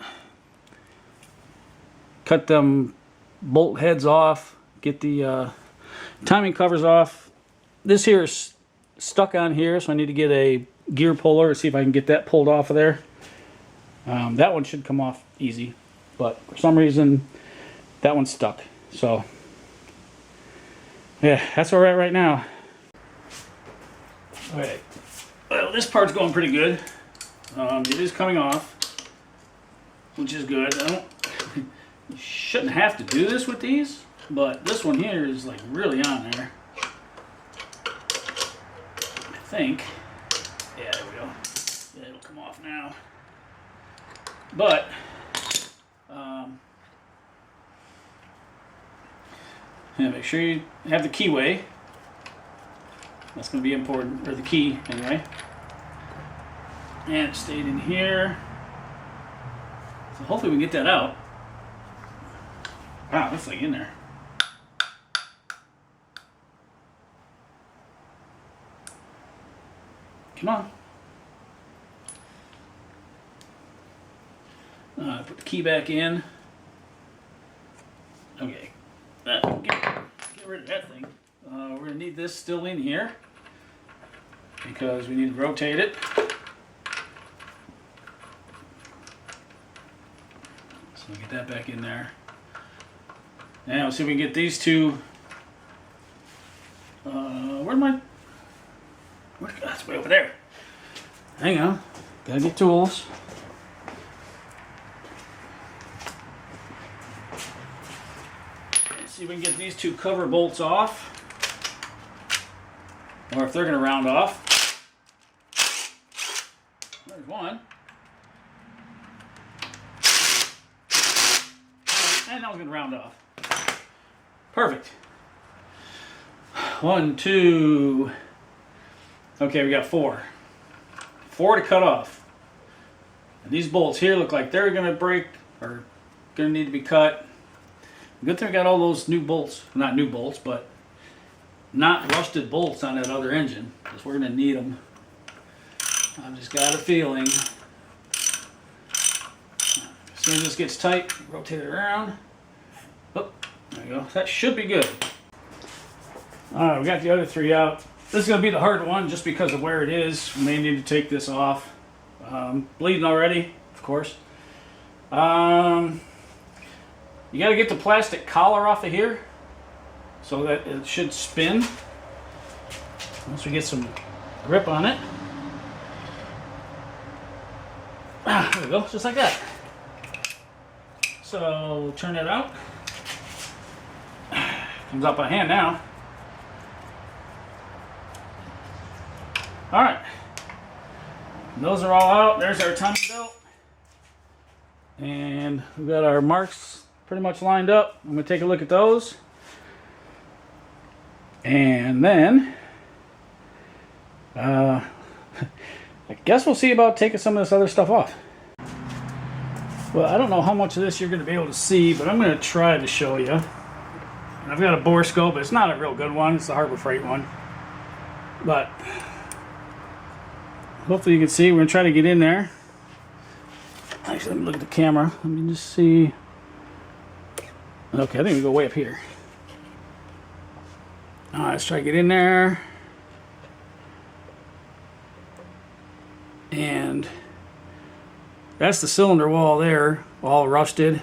cut them bolt heads off, get the timing covers off. This here is stuck on here, so I need to get a gear puller to see if I can get that pulled off of there. That one should come off easy, but for some reason that one's stuck. So yeah, that's where we're at right now. Alright, well, this part's going pretty good. It is coming off, which is good. You shouldn't have to do this with these, but this one here is like really on there. I think. Yeah, there we go. Yeah, it'll come off now. But yeah, make sure you have the keyway. That's going to be important, or the key anyway. And it stayed in here. So hopefully we can get that out. Wow, that's like in there. Come on. Put the key back in. Okay. Get rid of that thing. We're going to need this still in here because we need to rotate it. So get that back in there. Now let's see if we can get these two. Where am I? That's way over there. Hang on. Gotta get tools. Let's see if we can get these two cover bolts off. Or if they're going to round off. There's one. And that one's going to round off. Perfect. 1, 2. Okay, we got 4. 4 to cut off. And these bolts here look like they're going to break or going to need to be cut. Good thing we got all those new bolts. Not new bolts, but not rusted bolts on that other engine, because we're going to need them. I've just got a feeling. As soon as this gets tight, rotate it around. Oh, there you go. That should be good. Alright, we got the other 3 out. This is going to be the hard one just because of where it is. We may need to take this off. Bleeding already, of course. You got to get the plastic collar off of here so that it should spin once we get some grip on it. There we go, just like that. So turn it out. Comes out by hand now. Alright. Those are all out. There's our timing belt. And we've got our marks pretty much lined up. I'm going to take a look at those. And then I guess we'll see about taking some of this other stuff off. Well, I don't know how much of this you're going to be able to see, but I'm going to try to show you. I've got a bore scope. It's not a real good one. It's the Harbor Freight one. But hopefully you can see. We're going to try to get in there. Actually, let me look at the camera. Let me just see. Okay, I think we go way up here. Alright, let's try to get in there. And that's the cylinder wall there, all rusted.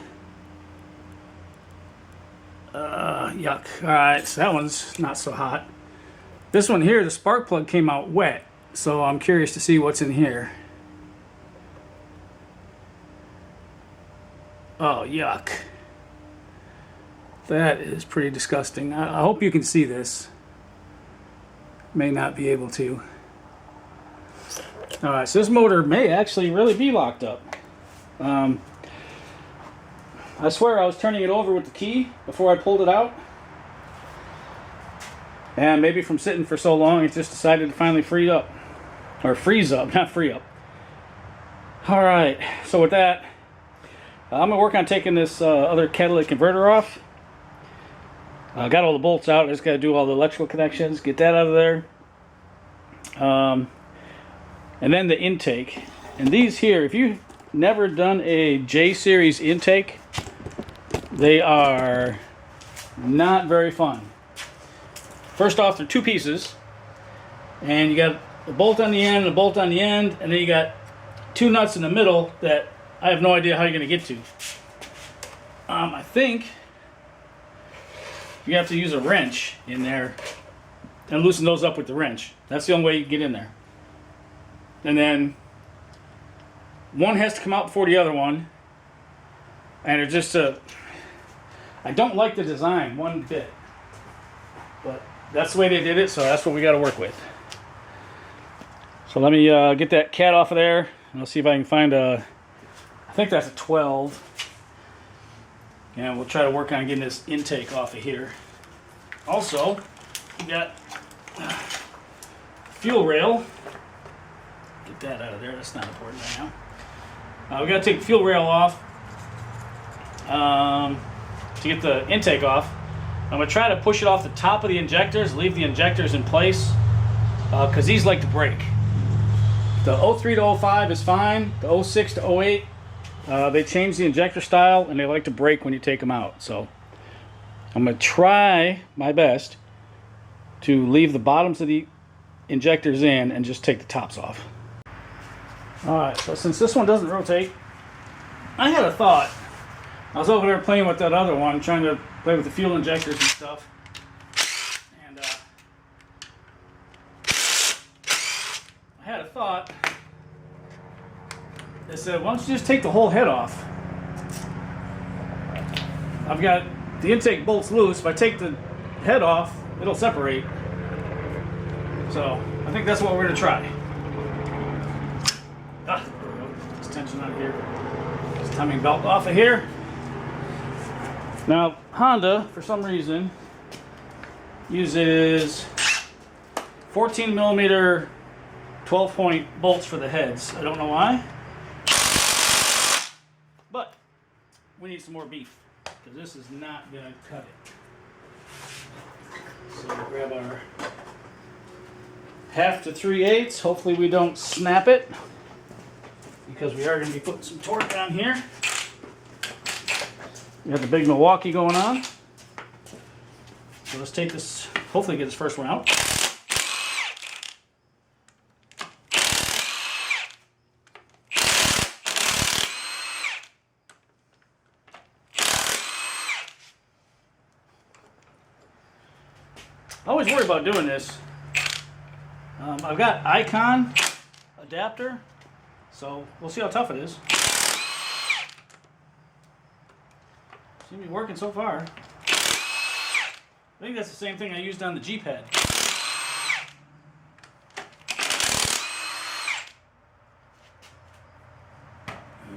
Yuck. Alright, so that one's not so hot. This one here, the spark plug came out wet, so I'm curious to see what's in here. Oh, yuck. That is pretty disgusting. I hope you can see this. May not be able to. Alright, so this motor may actually really be locked up. I swear I was turning it over with the key before I pulled it out. And maybe from sitting for so long, it just decided to finally free up. Or freeze up, not free up. Alright, so with that, I'm going to work on taking this other catalytic converter off. I got all the bolts out. I just got to do all the electrical connections, get that out of there. And then the intake. And these here, if you've never done a J-series intake, they are not very fun. First off, they're two pieces. And you got a bolt on the end and a bolt on the end. And then you got two nuts in the middle that I have no idea how you're going to get to. I think you have to use a wrench in there and loosen those up with the wrench. That's the only way you can get in there. And then one has to come out before the other one. And it's just I don't like the design one bit. But that's the way they did it, so that's what we got to work with. So let me get that cat off of there. And I'll see if I can find I think that's a 12. And we'll try to work on getting this intake off of here. Also, we got fuel rail. Get that out of there. That's not important right now. We got to take the fuel rail off to get the intake off. I'm going to try to push it off the top of the injectors, leave the injectors in place, because these like to break. The 03 to 05 is fine. The 06 to 08, they changed the injector style, and they like to break when you take them out. So I'm going to try my best to leave the bottoms of the injectors in and just take the tops off. Alright, so since this one doesn't rotate, I had a thought. I was over there playing with that other one, trying to play with the fuel injectors and stuff. And I had a thought. I said, why don't you just take the whole head off? I've got the intake bolts loose. If I take the head off, it'll separate. So I think that's what we're going to try. There we go. This tension out of here. This timing belt off of here. Now, Honda, for some reason, uses 14 millimeter 12-point bolts for the heads. I don't know why. But we need some more beef, because this is not going to cut it. So we'll grab our 1/2 to 3/8. Hopefully we don't snap it, because we are going to be putting some torque on here. We got the big Milwaukee going on. So let's take this, hopefully get this first one out. I always worry about doing this. I've got Icon adapter, so we'll see how tough it is. Seems to be working so far. I think that's the same thing I used on the G-Pad.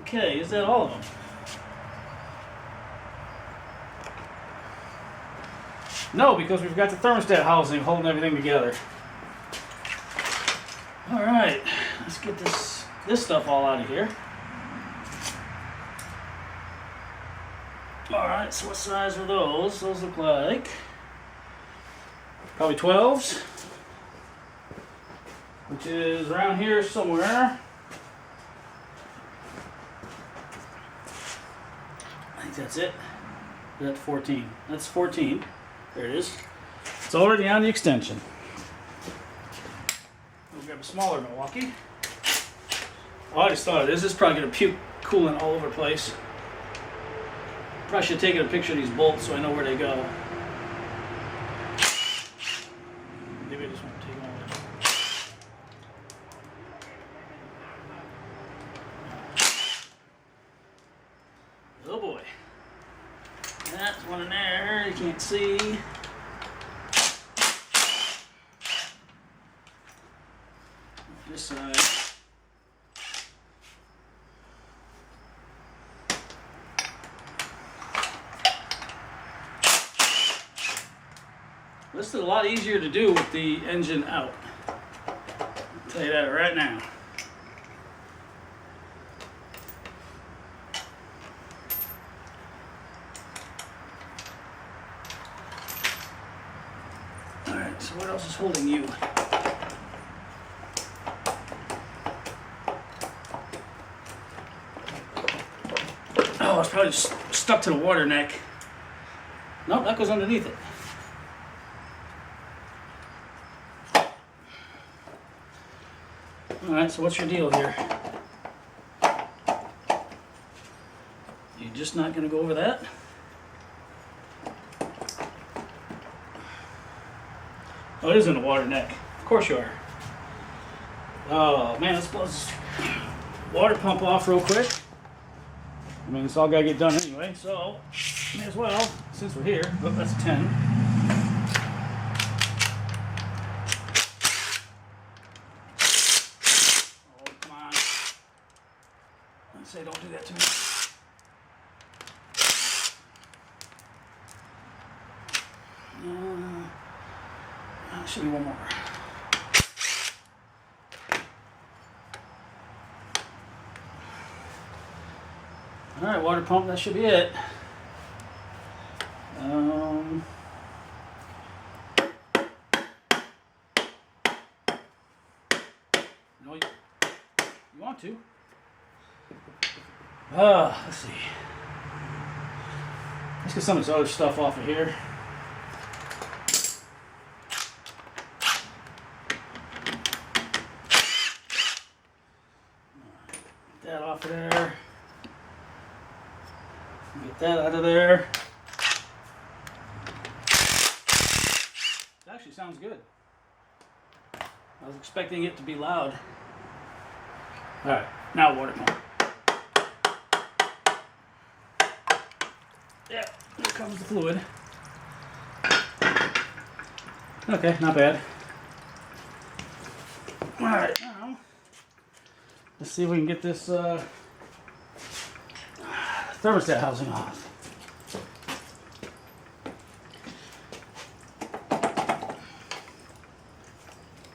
Okay, is that all of them? No, because we've got the thermostat housing holding everything together. Alright, let's get this stuff all out of here. Alright, so what size are those? Those look like probably 12s, which is around here somewhere. I think that's it. That's 14. That's 14. There it is. It's already on the extension. We'll grab a smaller Milwaukee. Oh, I just thought of this. This is probably going to puke coolant all over the place. Probably should have taken a picture of these bolts so I know where they go. Maybe I just won't take them all. Oh boy. That's one in there. You can't see. This side. This is a lot easier to do with the engine out. I'll tell you that right now. Alright, so what else is holding you? Oh, it's probably stuck to the water neck. Nope, that goes underneath it. Alright, so what's your deal here? You just not going to go over that? Oh, it is in the water neck. Of course you are. Oh, man, let's blow this water pump off real quick. I mean, it's all got to get done anyway, so may as well, since we're here. Oh, that's a 10. Oh, come on. I say don't do that to me. Should be one more. All right, water pump, that should be it. No, you want to. Let's see. Let's get some of this other stuff off of here. Get that off of there. Get that out of there. It actually sounds good. I was expecting it to be loud. Alright, now water pump. Yeah, here comes the fluid. Okay, not bad. Alright, now let's see if we can get this thermostat housing off.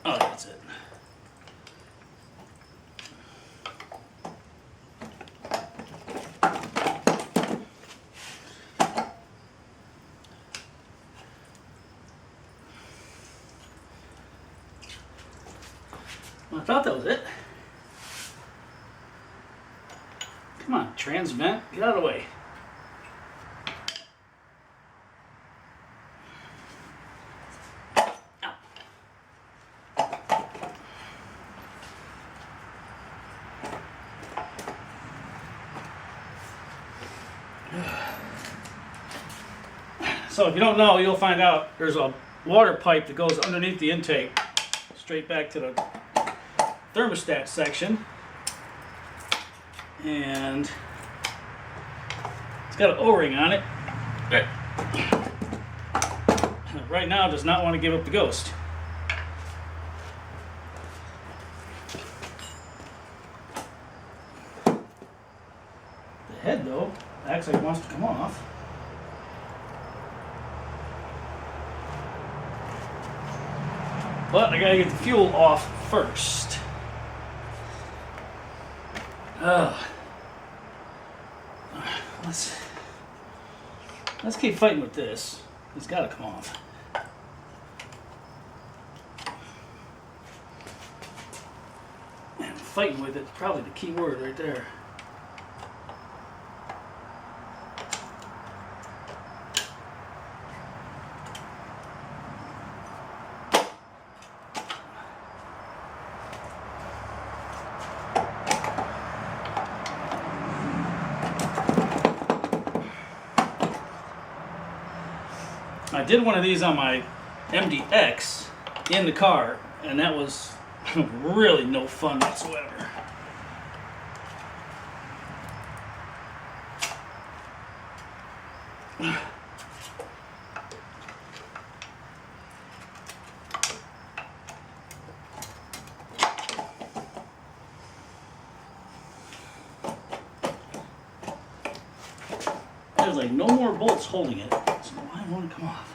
Oh, that's it. Well, I thought that was it. Come on, trans vent, get out of the way. Ow. So if you don't know, you'll find out there's a water pipe that goes underneath the intake, straight back to the thermostat section. And it's got an O-ring on it. Okay. Right now, does not want to give up the ghost. The head, though, acts like it wants to come off. But I gotta get the fuel off first. Let's keep fighting with this. It's got to come off. And fighting with it's probably the key word right there. I did one of these on my MDX in the car, and that was really no fun whatsoever. There's like no more bolts holding it, so why won't it come off?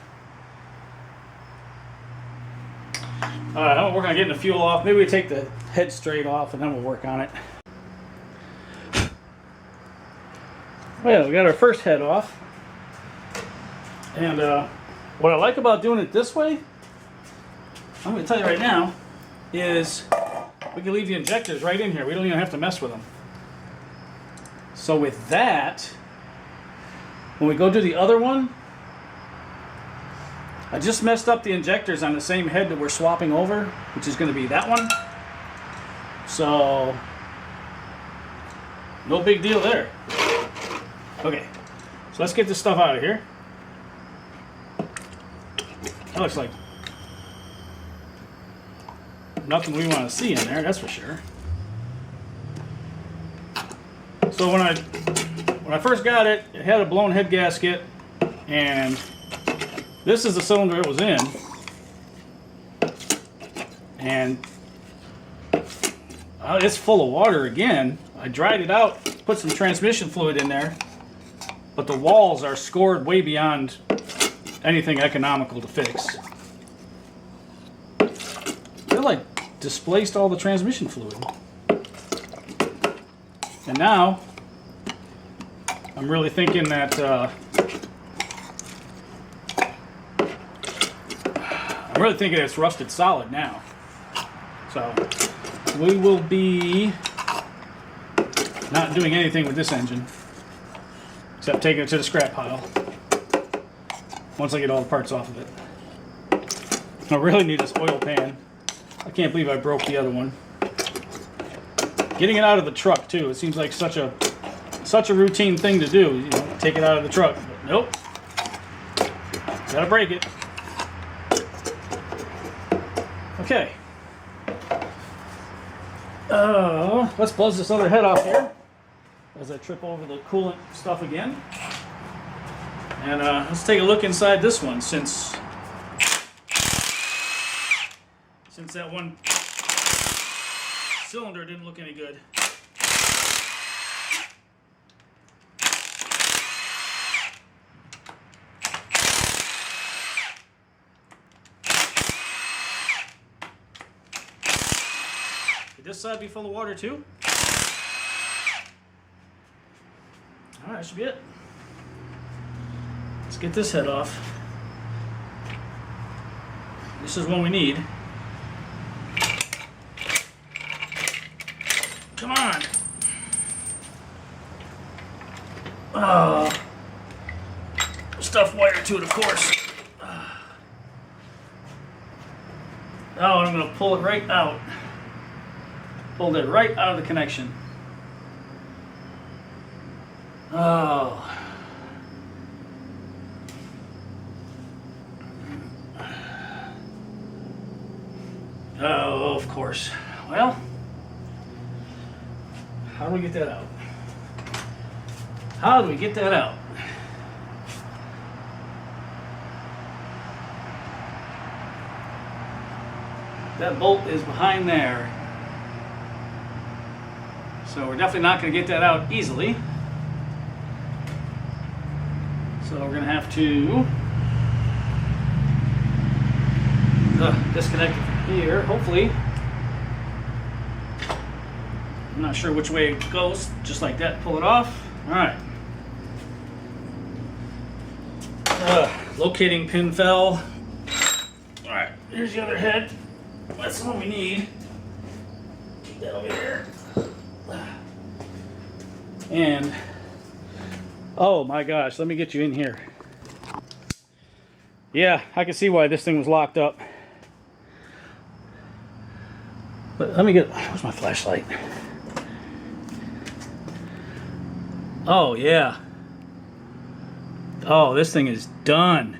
All right, I'm gonna work on getting the fuel off. Maybe we take the head straight off and then we'll work on it. Well, we got our first head off. And what I like about doing it this way, I'm gonna tell you right now, is we can leave the injectors right in here. We don't even have to mess with them. So with that, when we go do the other one, I just messed up the injectors on the same head that we're swapping over, which is going to be that one. So, no big deal there. Okay, so let's get this stuff out of here. That looks like nothing we want to see in there, that's for sure. So when I first got it, it had a blown head gasket, and this is the cylinder it was in, and it's full of water again. I dried it out, put some transmission fluid in there, but the walls are scored way beyond anything economical to fix. They're like displaced all the transmission fluid. And now I'm really thinking that it's rusted solid now. So we will be not doing anything with this engine except taking it to the scrap pile once I get all the parts off of it. I really need this oil pan. I can't believe I broke the other one. Getting it out of the truck too, it seems like such a routine thing to do, you know, take it out of the truck. But nope. Gotta break it. Okay. Let's buzz this other head off here as I trip over the coolant stuff again. And let's take a look inside this one since that one cylinder didn't look any good. Could this side be full of water too? Alright, that should be it. Let's get this head off. This is one we need. Come on. Oh. Stuff wire to it, of course. Oh, I'm going to pull it right out. Pulled it right out of the connection. Oh. Oh, of course. Well, how do we get that out? How do we get that out? That bolt is behind there. So we're definitely not going to get that out easily. So we're going to have to disconnect it from here, hopefully. I'm not sure which way it goes. Just like that, pull it off. All right. Locating pin fell. All right, here's the other head. That's the one we need. Keep that over there. And, oh my gosh, let me get you in here. Yeah, I can see why this thing was locked up. But let me get, where's my flashlight? Oh yeah. Oh, this thing is done.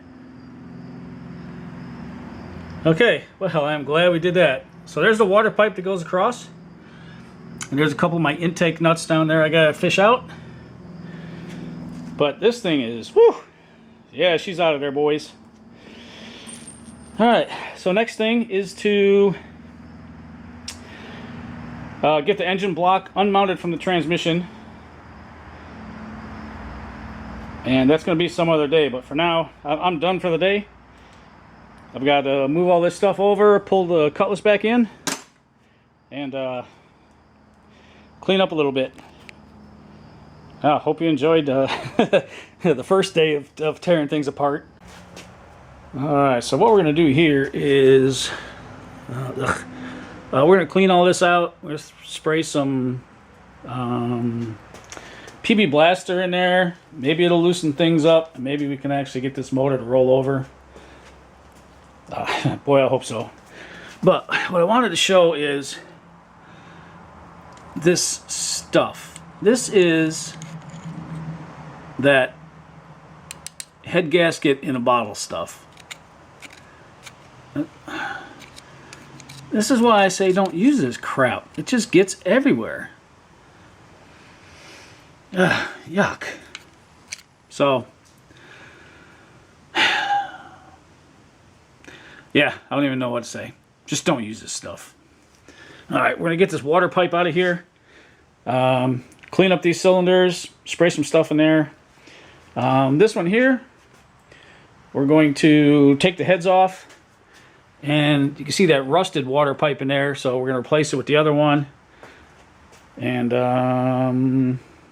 Okay, well, I'm glad we did that. So there's the water pipe that goes across. And there's a couple of my intake nuts down there I gotta fish out. But this thing is, whew. Yeah, she's out of there, boys. Alright, so next thing is to get the engine block unmounted from the transmission. And that's going to be some other day, but for now, I'm done for the day. I've got to move all this stuff over, pull the cutlass back in, and clean up a little bit. I hope you enjoyed the first day of tearing things apart. Alright, so what we're going to do here is we're going to clean all this out. We're going to spray some PB Blaster in there. Maybe it'll loosen things up. Maybe we can actually get this motor to roll over. Boy, I hope so. But what I wanted to show is this stuff. This is that head gasket in a bottle stuff. This is why I say don't use this crap. It just gets everywhere. Yuck. So, yeah, I don't even know what to say. Just don't use this stuff. Alright, we're going to get this water pipe out of here. Clean up these cylinders. Spray some stuff in there. This one here, we're going to take the heads off. And you can see that rusted water pipe in there. So we're going to replace it with the other one. And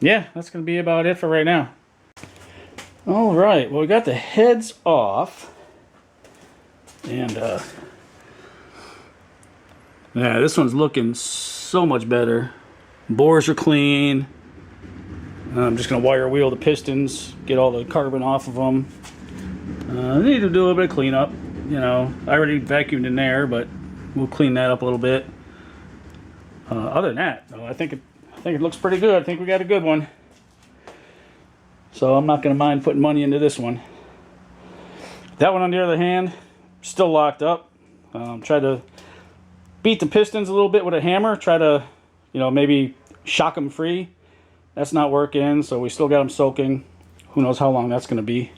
yeah, that's going to be about it for right now. Alright, well, we got the heads off. And yeah, this one's looking so much better. Bores are clean. I'm just going to wire wheel the pistons, get all the carbon off of them. I need to do a little bit of cleanup. You know, I already vacuumed in there, but we'll clean that up a little bit. Other than that, though, I think it looks pretty good. I think we got a good one. So I'm not going to mind putting money into this one. That one, on the other hand, still locked up. Try to beat the pistons a little bit with a hammer. Try to, you know, maybe shock them free. That's not working, so we still got them soaking. Who knows how long that's going to be.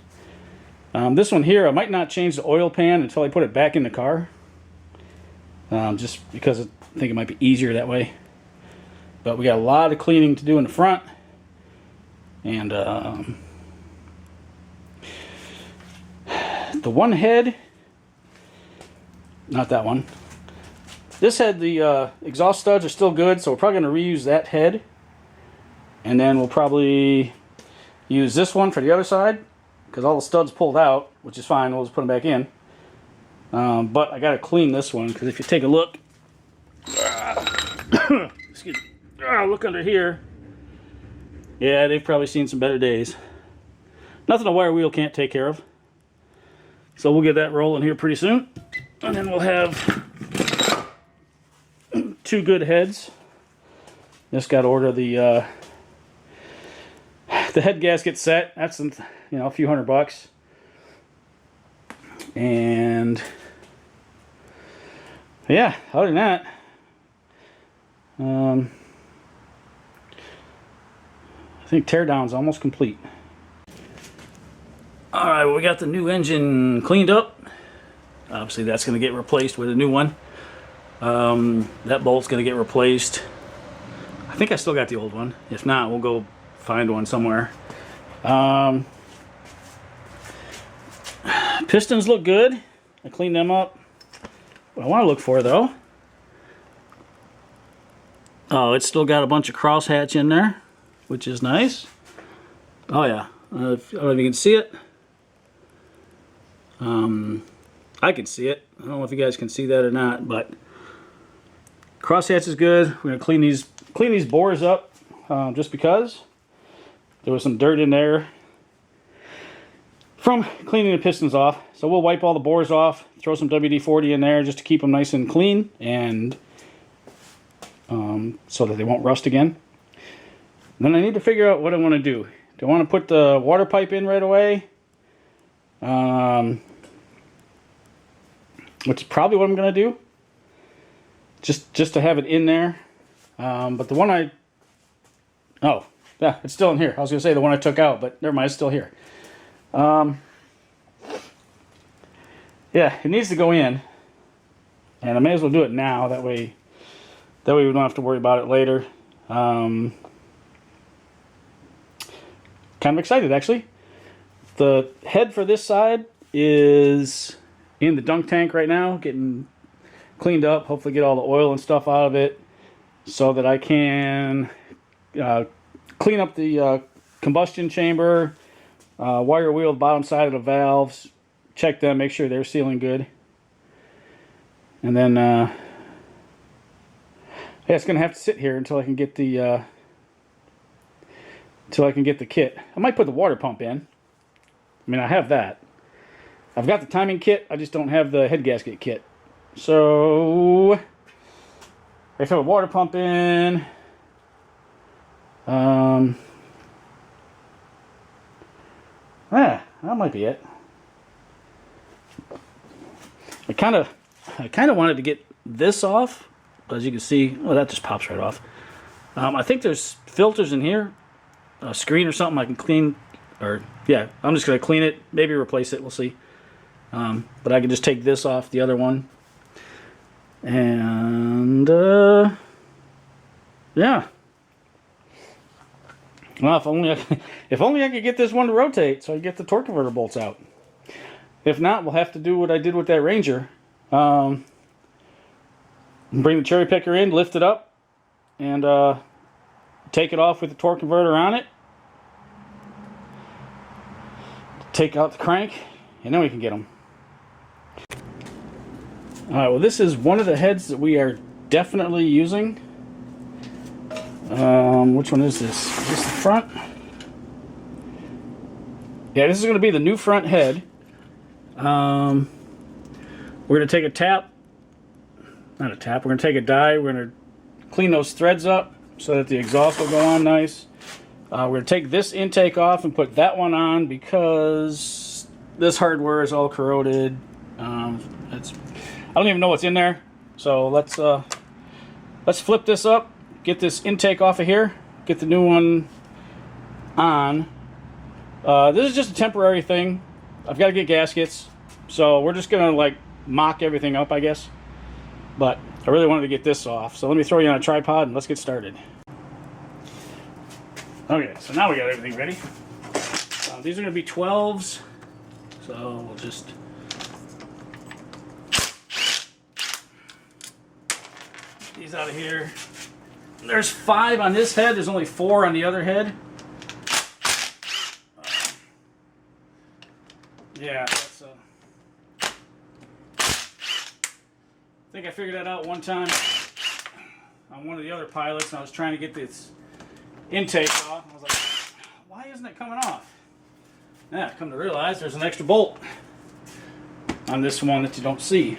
This one here, I might not change the oil pan until I put it back in the car. Just because I think it might be easier that way. But we got a lot of cleaning to do in the front. And the one head, not that one. This head, the exhaust studs are still good, so we're probably going to reuse that head. And then we'll probably use this one for the other side, because all the studs pulled out, which is fine. We'll just put them back in. But I got to clean this one, because if you take a look, excuse me, look under here. Yeah, they've probably seen some better days. Nothing a wire wheel can't take care of. So we'll get that rolling here pretty soon. And then we'll have two good heads. Just got to order the head gasket set. That's, you know, a few $100. And yeah, other than that, I think teardown's almost complete. Alright, well, we got the new engine cleaned up. Obviously that's going to get replaced with a new one. That bolt's going to get replaced. I think I still got the old one. If not, we'll go find one somewhere. Pistons look good. I cleaned them up. What I want to look for, though, oh, it's still got a bunch of crosshatch in there, which is nice. Oh yeah, I don't know if you can see it. I can see it. I don't know if you guys can see that or not, but crosshatch is good. We're gonna clean these bores up, just because there was some dirt in there from cleaning the pistons off. So we'll wipe all the bores off, throw some WD-40 in there just to keep them nice and clean, and so that they won't rust again. Then I need to figure out what I want to do. Do I want to put the water pipe in right away? Which is probably what I'm going to do. Just to have it in there. But the one oh, yeah, it's still in here. I was going to say the one I took out, but never mind, it's still here. Yeah, it needs to go in. And I may as well do it now. That way we don't have to worry about it later. Kind of excited, actually. The head for this side is in the dunk tank right now, getting cleaned up, hopefully get all the oil and stuff out of it so that I can clean up the combustion chamber, wire wheel the bottom side of the valves, check them, make sure they're sealing good. And then yeah, it's gonna have to sit here until I can get the kit. I might put the water pump in. I mean, I have that. I've got the timing kit, I just don't have the head gasket kit. So I throw a water pump in. That might be it. I kind of wanted to get this off, but as you can see, oh, that just pops right off. I think there's filters in here, a screen or something I can clean, or yeah, I'm just gonna clean it, maybe replace it. We'll see. But I can just take this off the other one, and yeah. Well, if only I could get this one to rotate, so I get the torque converter bolts out. If not, we'll have to do what I did with that Ranger. Bring the cherry picker in, lift it up, and take it off with the torque converter on it. Take out the crank, and then we can get them. Alright, well, this is one of the heads that we are definitely using. Which one is this? Is this the front? Yeah, this is going to be the new front head. We're going to take a tap. Not a tap. We're going to take a die. We're going to clean those threads up so that the exhaust will go on nice. We're going to take this intake off and put that one on because this hardware is all corroded. I don't even know what's in there. So let's flip this up. Get this intake off of here, get the new one on. This is just a temporary thing. I've got to get gaskets, so we're just gonna like mock everything up, I guess. But I really wanted to get this off, so let me throw you on a tripod and let's get started. Okay, so now we got everything ready. These are gonna be 12s, so we'll just get these out of here. There's 5 on this head. There's only 4 on the other head. Yeah, that's I think I figured that out one time on one of the other pilots, and I was trying to get this intake off. I was like, why isn't it coming off? Yeah, come to realize there's an extra bolt on this one that you don't see.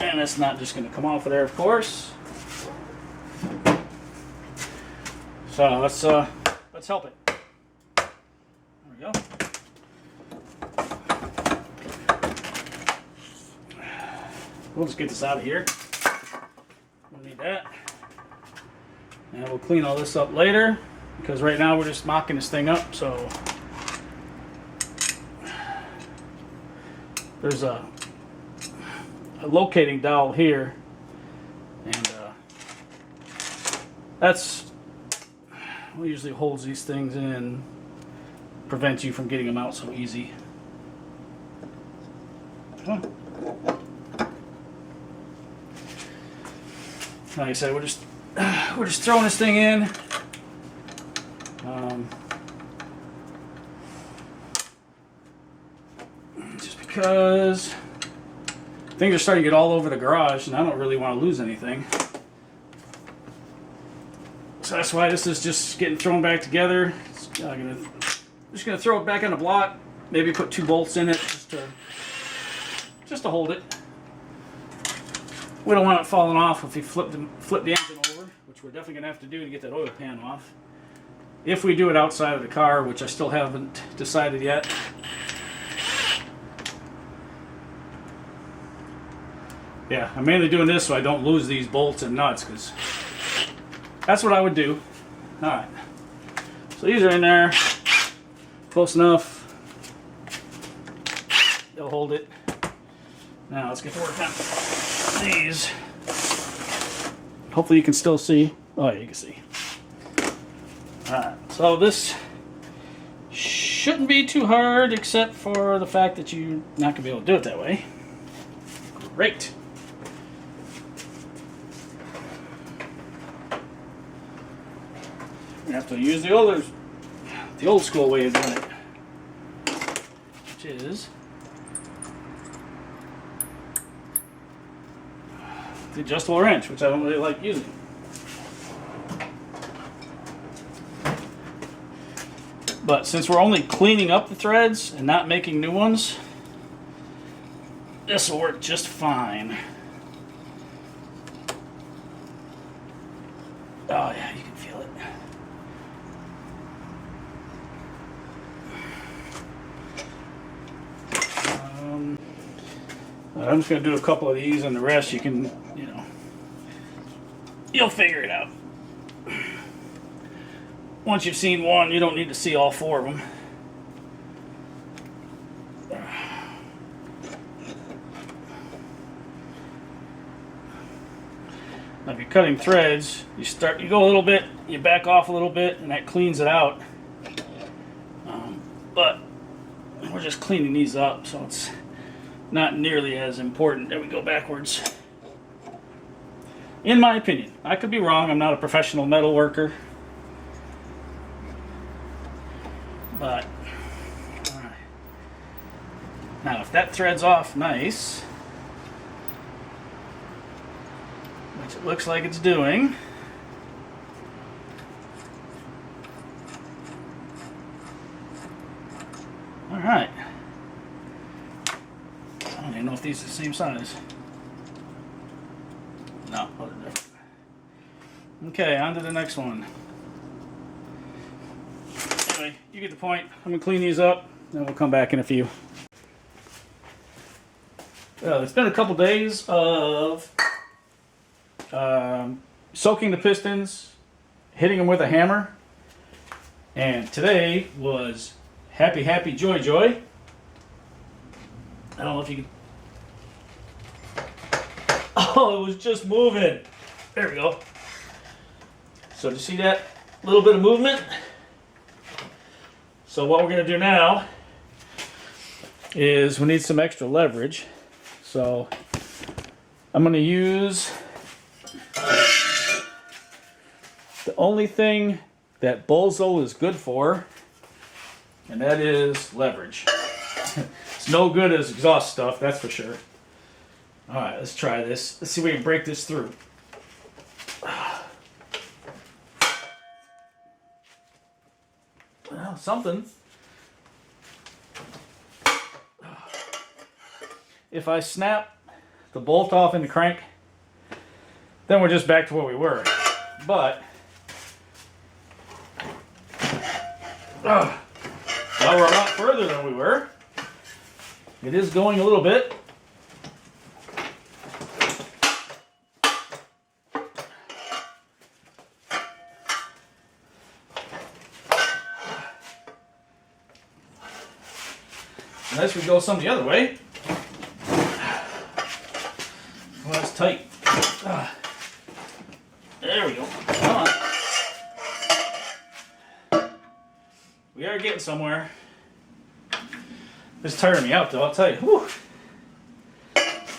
And it's not just going to come off of there, of course. So let's help it. There we go. We'll just get this out of here. We'll need that. And we'll clean all this up later because right now we're just mocking this thing up. So there's a locating dowel here, and that's what usually holds these things in, prevents you from getting them out so easy. Like I said, we're just throwing this thing in. Just because things are starting to get all over the garage, and I don't really want to lose anything. So that's why this is just getting thrown back together. I'm just gonna throw it back on the block. Maybe put 2 bolts in it just to hold it. We don't want it falling off if we flip the engine over, which we're definitely gonna have to do to get that oil pan off. If we do it outside of the car, which I still haven't decided yet. Yeah, I'm mainly doing this so I don't lose these bolts and nuts, because that's what I would do. Alright. So these are in there. Close enough. They'll hold it. Now let's get to work on these. Hopefully you can still see. Oh yeah, you can see. Alright, so this Shouldn't be too hard, except for the fact that you're not going to be able to do it that way. Great. You have to use the old school way of doing it, which is the adjustable wrench, which I don't really like using. But since we're only cleaning up the threads and not making new ones, this will work just fine. Oh yeah, you can feel it. I'm just going to do a couple of these, and the rest you can, you'll figure it out. Once you've seen one, you don't need to see all four of them. Now if you're cutting threads, you go a little bit, you back off a little bit, and that cleans it out. But we're just cleaning these up, so it's not nearly as important. There we go, backwards. In my opinion. I could be wrong, I'm not a professional metal worker. But, alright. Now if that thread's off nice, which it looks like it's doing, alright. I don't even know if these are the same size. No, they're different. Okay, on to the next one. Anyway, you get the point. I'm going to clean these up, then we'll come back in a few. Well, it's been a couple days of soaking the pistons, hitting them with a hammer, and today was happy, happy, joy, joy. I don't know if you can... Oh, it was just moving. There we go. So do you see that little bit of movement? So what we're going to do now is we need some extra leverage. So I'm going to use the only thing that Bulzo is good for, and that is leverage. It's no good as exhaust stuff, that's for sure. Alright, let's try this. Let's see if we can break this through. Well, something. If I snap the bolt off in the crank, then we're just back to where we were. But now we're a lot further than we were. It is going a little bit. Unless we go some the other way. Well, that's tight. There we go. Come on. We are getting somewhere. This is tiring me out, though, I'll tell you. Whew.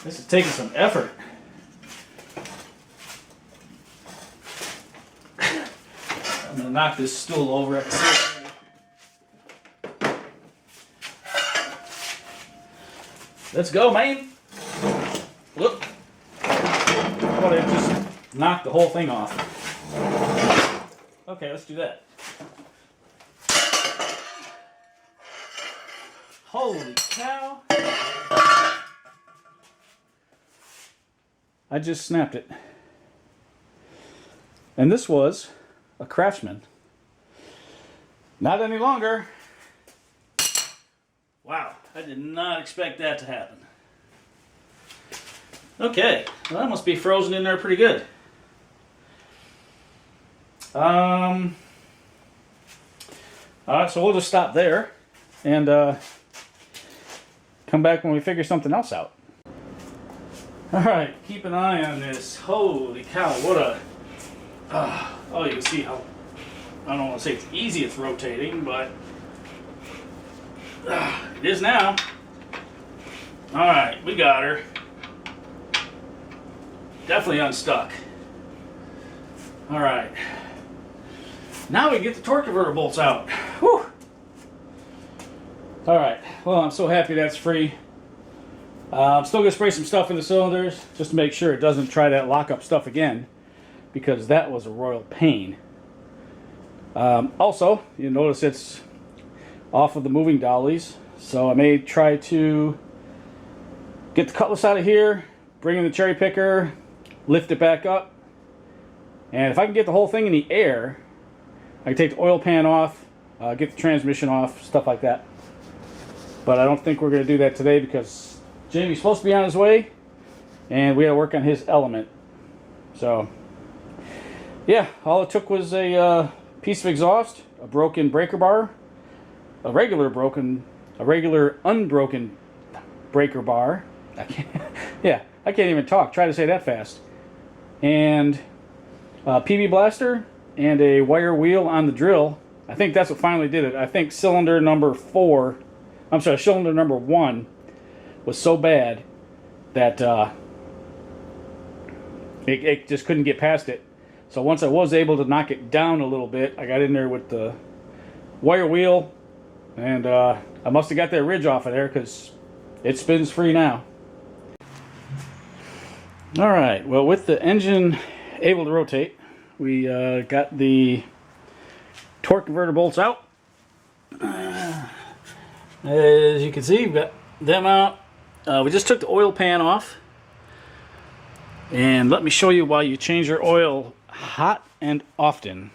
This is taking some effort. I'm going to knock this stool over. I can see it. Let's go, man. Look. I want to just knock the whole thing off. Okay, let's do that. Holy cow. I just snapped it. And this was a Craftsman. Not any longer. Wow, I did not expect that to happen. Okay, well, that must be frozen in there pretty good. Alright, so we'll just stop there and come back when we figure something else out. Alright, keep an eye on this. Holy cow, what a... oh, you can see how... I don't want to say it's easy it's rotating, but It is now. Alright, we got her. Definitely unstuck. Alright. Now we get the torque converter bolts out. Whew. Alright, well, I'm so happy that's free. I'm still going to spray some stuff in the cylinders just to make sure it doesn't try that lockup stuff again, because that was a royal pain. Also, you notice it's off of the moving dollies, so I may try to get the cutlass out of here, bring in the cherry picker, lift it back up, and if I can get the whole thing in the air, I can take the oil pan off, get the transmission off, stuff like that. But I don't think we're going to do that today because Jamie's supposed to be on his way, and we got to work on his element. So, yeah, all it took was a piece of exhaust, a broken breaker bar, a regular unbroken breaker bar. I can't even talk. Try to say that fast. And a PB blaster and a wire wheel on the drill. I think that's what finally did it. I think cylinder number 1 was so bad that it just couldn't get past it. So once I was able to knock it down a little bit, I got in there with the wire wheel, and I must have got that ridge off of there because it spins free now. Alright, well, with the engine able to rotate, we got the torque converter bolts out. As you can see, we've got them out. We just took the oil pan off. And let me show you why you change your oil hot and often.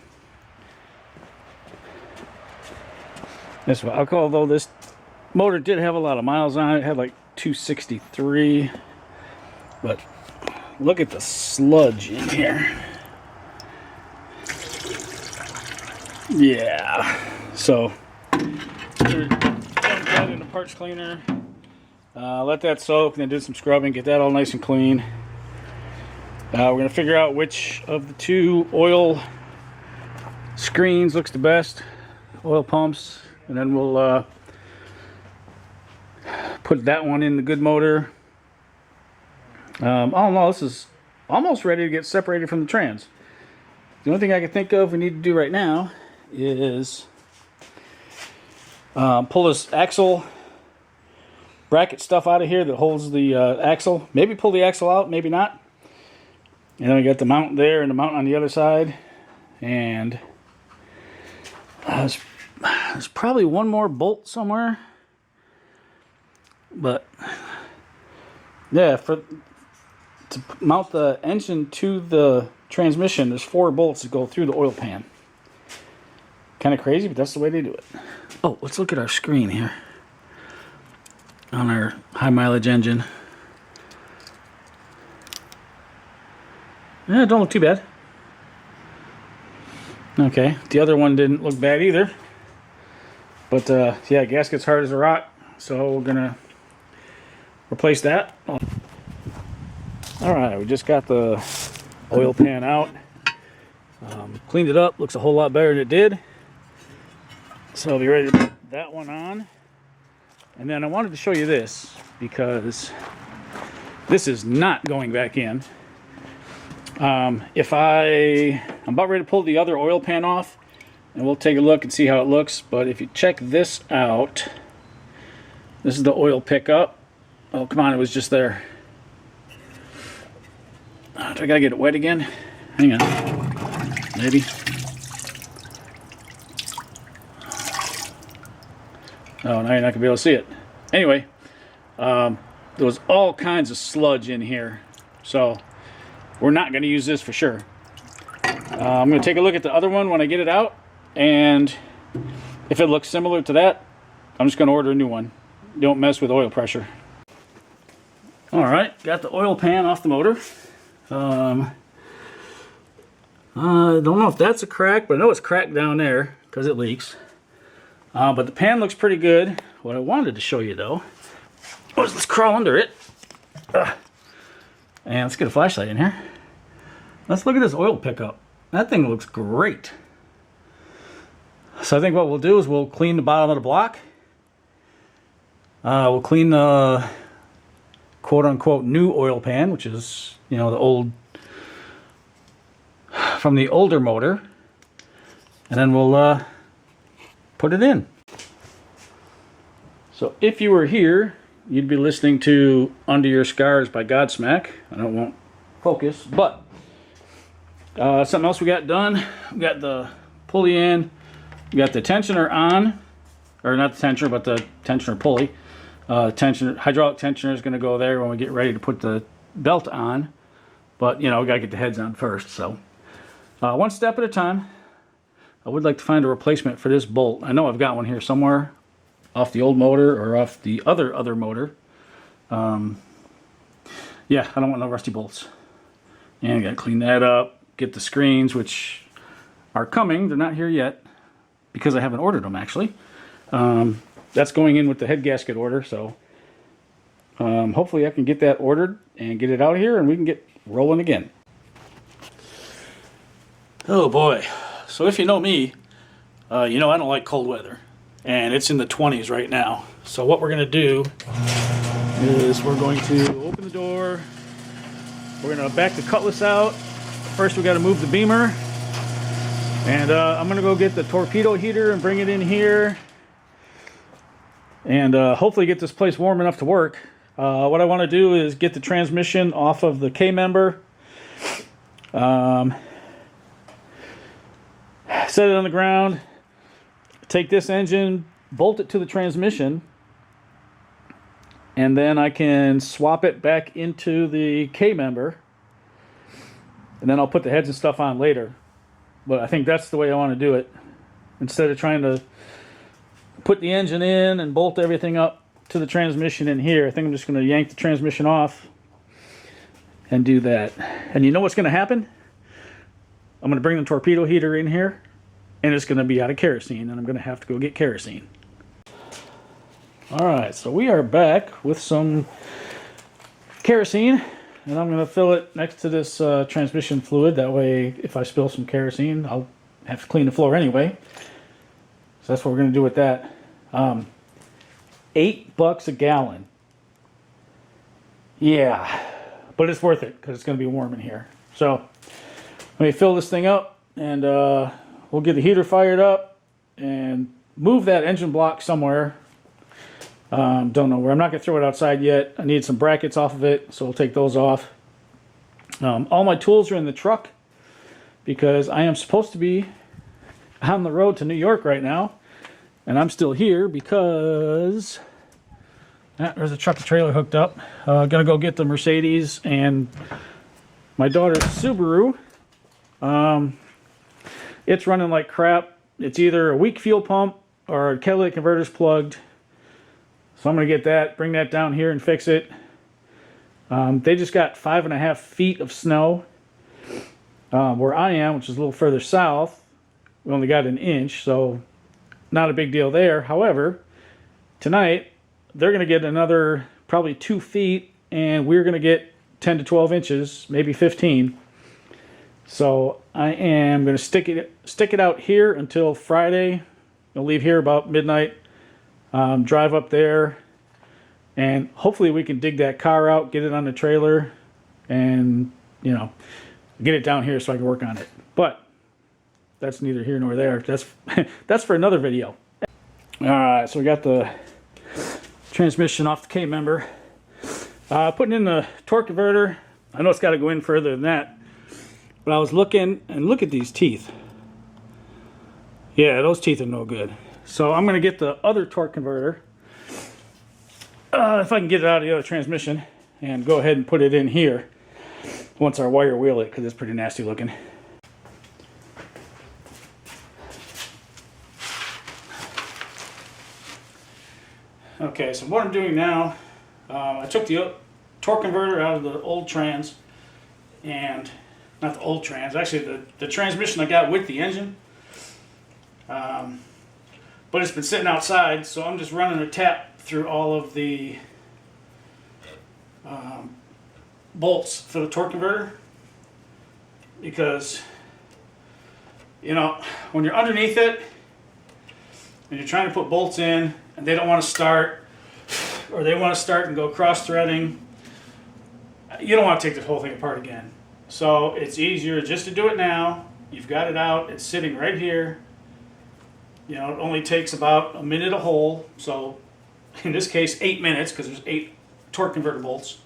This one, although this motor did have a lot of miles on it, it had like 263. But look at the sludge in here. Yeah. So, dump that in the parts cleaner. Let that soak, and then do some scrubbing, get that all nice and clean. We're going to figure out which of the two oil screens looks the best, oil pumps, and then we'll put that one in the good motor. Oh no, this is almost ready to get separated from the trans. The only thing I can think of we need to do right now is pull this axle bracket stuff out of here that holds the axle. Maybe pull the axle out, maybe not. And then we got the mount there and the mount on the other side. And there's probably one more bolt somewhere. But yeah, to mount the engine to the transmission, there's 4 bolts that go through the oil pan. Kind of crazy, but that's the way they do it. Oh, let's look at our screen here on our high mileage engine. Yeah, don't look too bad. Okay, the other one didn't look bad either. But yeah, gasket's hard as a rock, so we're gonna replace that. Alright, we just got the oil pan out. Cleaned it up, looks a whole lot better than it did. So I'll be ready to put that one on. And then I wanted to show you this because this is not going back in. I'm about ready to pull the other oil pan off, and we'll take a look and see how it looks. But if you check this out, this is the oil pickup. Oh, come on, it was just there. Do I gotta get it wet again? Hang on. Maybe. Oh, now you're not gonna be able to see it. Anyway, there was all kinds of sludge in here, so we're not gonna use this for sure. I'm gonna take a look at the other one when I get it out, and if it looks similar to that, I'm just gonna order a new one. Don't mess with oil pressure. Alright, got the oil pan off the motor. I don't know if that's a crack, but I know it's cracked down there because it leaks. But the pan looks pretty good. What I wanted to show you though was, let's crawl under it. And let's get a flashlight in here. Let's look at this oil pickup. That thing looks great. So I think what we'll do is we'll clean the bottom of the block, We'll clean the quote-unquote new oil pan, which is, you know, the old, from the older motor, and then we'll put it in. So if you were here, you'd be listening to Under Your Scars by Godsmack. I don't want focus, but something else we got done. We got the pulley in, we got the tensioner on, or not the tensioner, but the tensioner pulley. Hydraulic tensioner is going to go there when we get ready to put the belt on, but you know, we got to get the heads on first. So one step at a time. I would like to find a replacement for this bolt. I know I've got one here somewhere, off the old motor or off the other motor. Yeah, I don't want no rusty bolts. And I got to clean that up, get the screens, which are coming. They're not here yet because I haven't ordered them actually. That's going in with the head gasket order, so hopefully I can get that ordered and get it out here and we can get rolling again. Oh boy. So if you know me, you know I don't like cold weather. And it's in the 20s right now. So what we're going to do is we're going to open the door. We're going to back the cutlass out. First we got to move the beamer. And I'm going to go get the torpedo heater and bring it in here. And hopefully get this place warm enough to work. What I want to do is get the transmission off of the K-member. Set it on the ground. Take this engine, bolt it to the transmission, and then I can swap it back into the K-member, and then I'll put the heads and stuff on later. But I think that's the way I want to do it. Instead of trying to put the engine in and bolt everything up to the transmission in here, I think I'm just going to yank the transmission off and do that. And you know what's going to happen? I'm going to bring the torpedo heater in here, and it's going to be out of kerosene, and I'm going to have to go get kerosene. Alright, so we are back with some kerosene, and I'm going to fill it next to this transmission fluid. That way, if I spill some kerosene, I'll have to clean the floor anyway. So that's what we're going to do with that. $8 a gallon. Yeah, but it's worth it because it's going to be warm in here. So let me fill this thing up, and we'll get the heater fired up and move that engine block somewhere. Don't know where. I'm not going to throw it outside yet. I need some brackets off of it, so we'll take those off. All my tools are in the truck because I am supposed to be on the road to New York right now, and I'm still here because there's a truck and trailer hooked up. Gonna go get the Mercedes and my daughter's Subaru. It's running like crap. It's either a weak fuel pump or a catalytic converter's plugged. So I'm going to get that, bring that down here and fix it. They just got 5.5 feet of snow. Where I am, which is a little further south, we only got 1 inch, so not a big deal there. However, tonight they're going to get another probably 2 feet, and we're going to get 10 to 12 inches, maybe 15. So I am going to stick it out here until Friday. I'll leave here about midnight, drive up there, and hopefully we can dig that car out, get it on the trailer, and, you know, get it down here so I can work on it. But that's neither here nor there. That's for another video. All right, so we got the transmission off the K-member. Putting in the torque converter. I know it's got to go in further than that, but I was looking, and look at these teeth. Yeah, those teeth are no good. So I'm going to get the other torque converter, if I can get it out of the other transmission, and go ahead and put it in here once I wire wheel it, because it's pretty nasty looking. Okay, so what I'm doing now, I took the torque converter out of the old trans, and not the old trans, actually the transmission I got with the engine. But it's been sitting outside, so I'm just running a tap through all of the bolts for the torque converter, because, you know, when you're underneath it and you're trying to put bolts in and they don't want to start, or they want to start and go cross-threading, you don't want to take this whole thing apart again. So it's easier just to do it now. You've got it out. It's sitting right here. You know, it only takes about a minute a hole. So in this case, 8 minutes, because there's 8 torque converter bolts.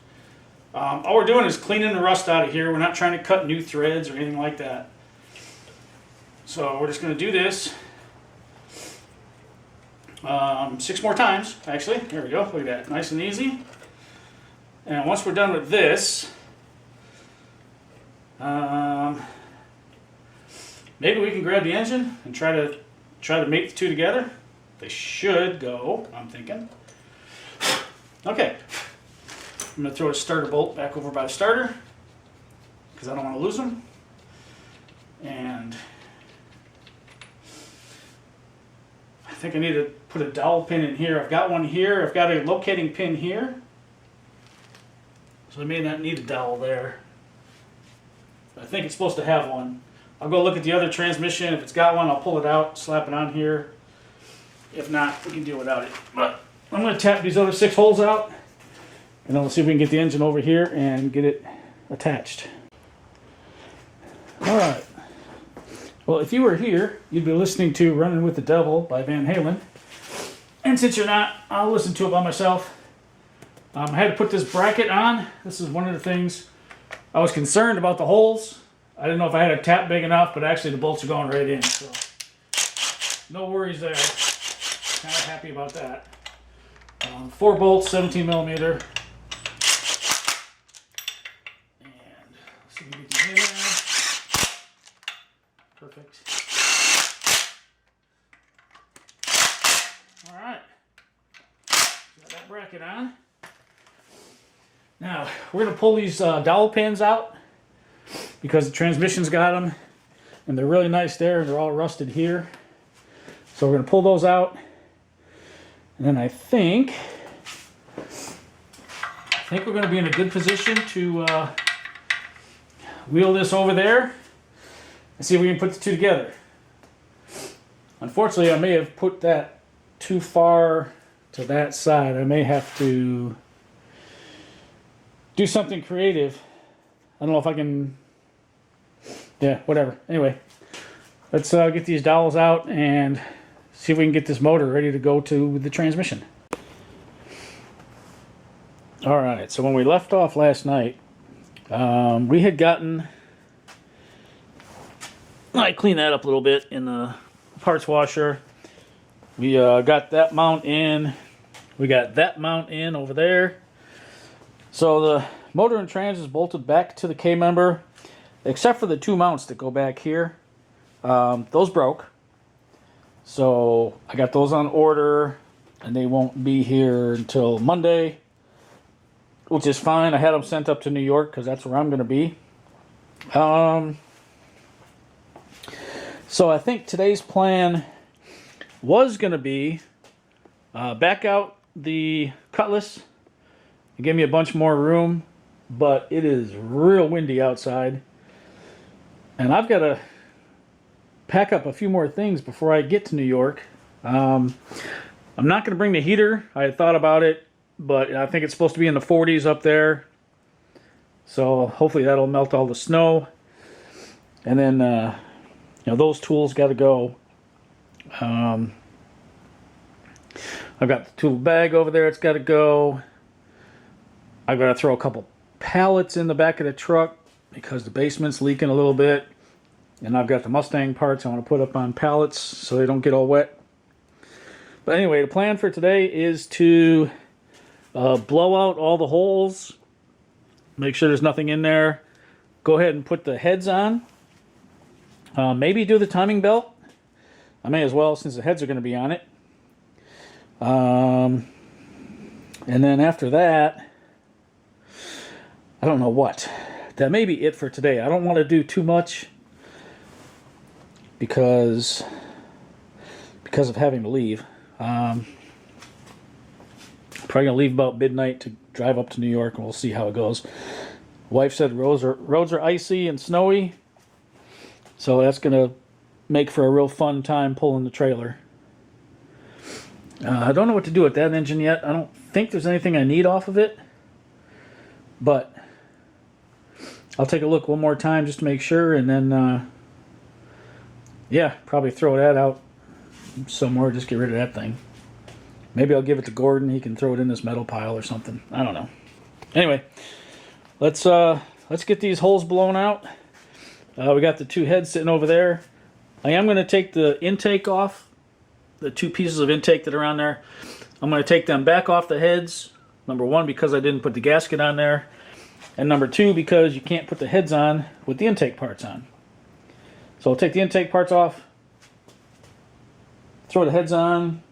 All we're doing is cleaning the rust out of here. We're not trying to cut new threads or anything like that. So we're just going to do this 6 more times, actually. There we go. Look at that. Nice and easy. And once we're done with this, maybe we can grab the engine and try to mate the two together. They should go, I'm thinking. Okay. I'm going to throw a starter bolt back over by the starter because I don't want to lose them. And I think I need to put a dowel pin in here. I've got one here. I've got a locating pin here. So I may not need a dowel there. I think it's supposed to have one. I'll go look at the other transmission. If it's got one, I'll pull it out, slap it on here. If not, we can deal without it. But I'm going to tap these other 6 holes out, and then we'll see if we can get the engine over here and get it attached. All right. Well, if you were here, you'd be listening to Running with the Devil by Van Halen. And since you're not, I'll listen to it by myself. I had to put this bracket on. This is one of the things I was concerned about, the holes. I didn't know if I had a tap big enough, but actually the bolts are going right in. So no worries there. Kind of happy about that. 4 bolts, 17 millimeter. And let's see if we can get these in there. Perfect. All right. Got that bracket on. Now, we're going to pull these dowel pins out because the transmission's got them, and they're really nice there. They're all rusted here. So we're going to pull those out. And then I think we're going to be in a good position to wheel this over there and see if we can put the two together. Unfortunately, I may have put that too far to that side. I may have to do something creative. I don't know if I can. Yeah, whatever. Anyway, let's get these dowels out and see if we can get this motor ready to go to the transmission. All right, so when we left off last night, we had gotten, I cleaned that up a little bit in the parts washer. We got that mount in. We got that mount in over there. So the motor and trans is bolted back to the K-member, except for the 2 mounts that go back here. Those broke. So I got those on order, and they won't be here until Monday, which is fine. I had them sent up to New York because that's where I'm going to be. So I think today's plan was going to be back out the Cutlass and give me a bunch more room, but it is real windy outside, and I've got to pack up a few more things before I get to New York. I'm not going to bring the heater. I had thought about it, but I think it's supposed to be in the 40s up there, so hopefully that'll melt all the snow. And then those tools got to go. I've got the tool bag over there. It's got to go. I've got to throw a couple pallets in the back of the truck because the basement's leaking a little bit. And I've got the Mustang parts I want to put up on pallets so they don't get all wet. But anyway, the plan for today is to blow out all the holes, make sure there's nothing in there, go ahead and put the heads on, maybe do the timing belt. I may as well since the heads are going to be on it. And then after that, I don't know what. That may be it for today. I don't want to do too much because of having to leave. Probably gonna leave about midnight to drive up to New York, and we'll see how it goes. Wife said roads are icy and snowy, so that's gonna make for a real fun time pulling the trailer. I don't know what to do with that engine yet. I don't think there's anything I need off of it, but I'll take a look one more time just to make sure, and then yeah, probably throw that out somewhere. Just get rid of that thing. Maybe I'll give it to Gordon. He can throw it in this metal pile or something. I don't know. Anyway, let's get these holes blown out. We got the two heads sitting over there. I am going to take the intake off, the two pieces of intake that are on there. I'm going to take them back off the heads. Number one, because I didn't put the gasket on there. And number two, because you can't put the heads on with the intake parts on. So I'll take the intake parts off, throw the heads on,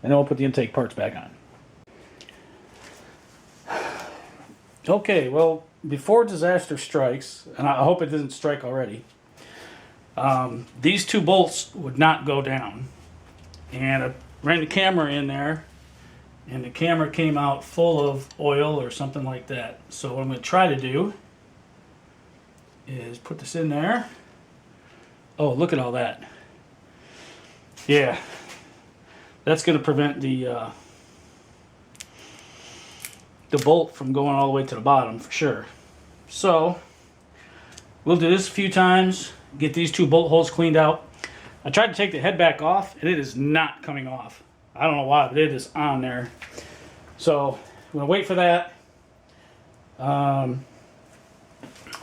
and then we'll put the intake parts back on. Okay, well, before disaster strikes, and I hope it doesn't strike already, these two bolts would not go down. And I ran the camera in there, and the camera came out full of oil or something like that. So what I'm going to try to do is put this in there. Oh, look at all that. Yeah, that's going to prevent the bolt from going all the way to the bottom for sure. So we'll do this a few times, get these two bolt holes cleaned out. I tried to take the head back off, and it is not coming off. I don't know why, but it is on there. So I'm going to wait for that. Let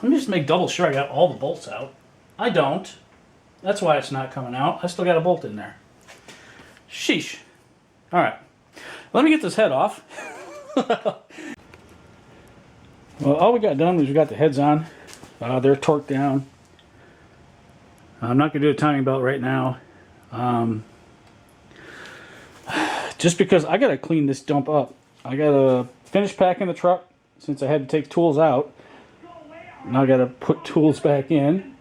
me just make double sure I got all the bolts out. I don't. That's why it's not coming out. I still got a bolt in there. Sheesh. All right. Let me get this head off. Well, all we got done was we got the heads on. They're torqued down. I'm not going to do a timing belt right now. Just because I got to clean this dump up. I got to finish packing the truck since I had to take tools out. Now I got to put tools back in.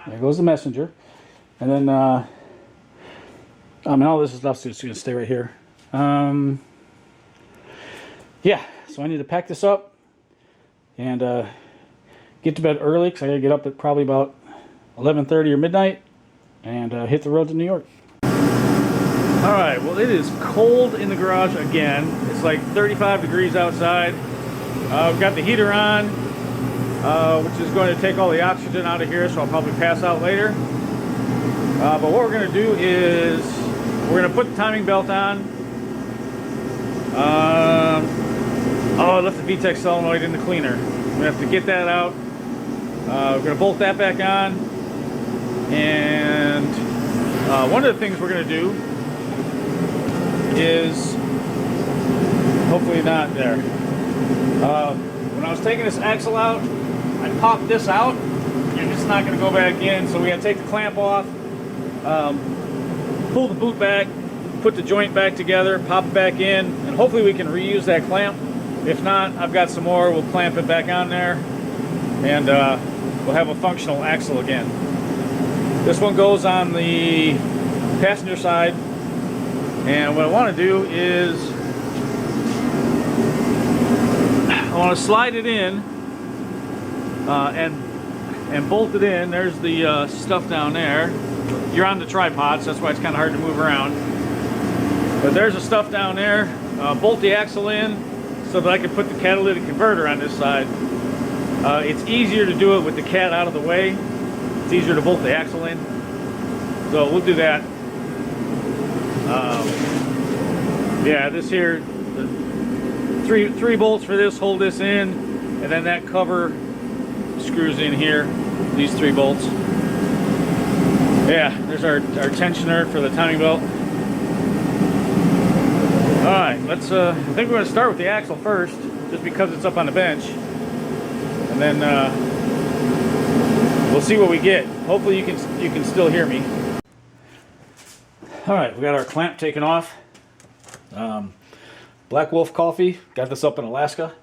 There goes the messenger. And then, I mean, all this stuff's just going to stay right here. Yeah, so I need to pack this up and get to bed early because I got to get up at probably about 11:30 or midnight and hit the road to New York. All right, well, it is cold in the garage again. It's like 35 degrees outside. We've got the heater on, which is going to take all the oxygen out of here, so I'll probably pass out later. But what we're going to do is we're going to put the timing belt on. Oh, I left the VTEC solenoid in the cleaner. We're going to have to get that out. We're going to bolt that back on. And one of the things we're going to do is, hopefully not there. When I was taking this axle out, I popped this out, and it's not going to go back in, so we got to take the clamp off, pull the boot back, put the joint back together, pop it back in, and hopefully we can reuse that clamp. If not, I've got some more. We'll clamp it back on there, and we'll have a functional axle again. This one goes on the passenger side, and what I want to do is I want to slide it in and bolt it in. There's the stuff down there. You're on the tripod, so that's why it's kind of hard to move around. But there's the stuff down there. Bolt the axle in so that I can put the catalytic converter on this side. It's easier to do it with the cat out of the way. It's easier to bolt the axle in. So we'll do that. Yeah, this here, the three bolts for this hold this in, and then that cover screws in here, these 3 bolts. Yeah, there's our tensioner for the timing belt. Alright, let's I think we're going to start with the axle first, just because it's up on the bench. And then we'll see what we get. Hopefully you can still hear me. Alright, we got our clamp taken off. Black Wolf Coffee, got this up in Alaska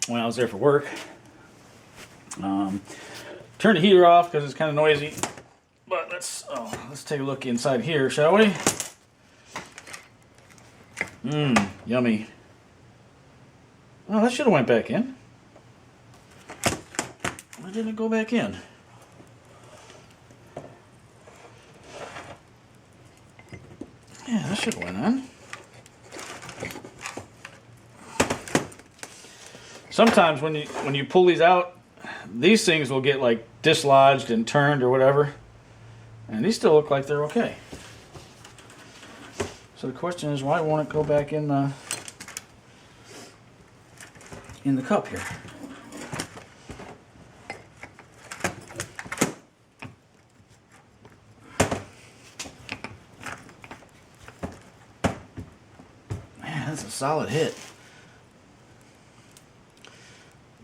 when I was there for work. Turn the heater off because it's kind of noisy. But let's take a look inside here, shall we? Yummy. Oh, that should have went back in. Why didn't it go back in? Yeah, that should went on. Sometimes when you pull these out, these things will get like dislodged and turned or whatever, and these still look like they're okay. So the question is, why won't it go back in the cup here? Man, that's a solid hit.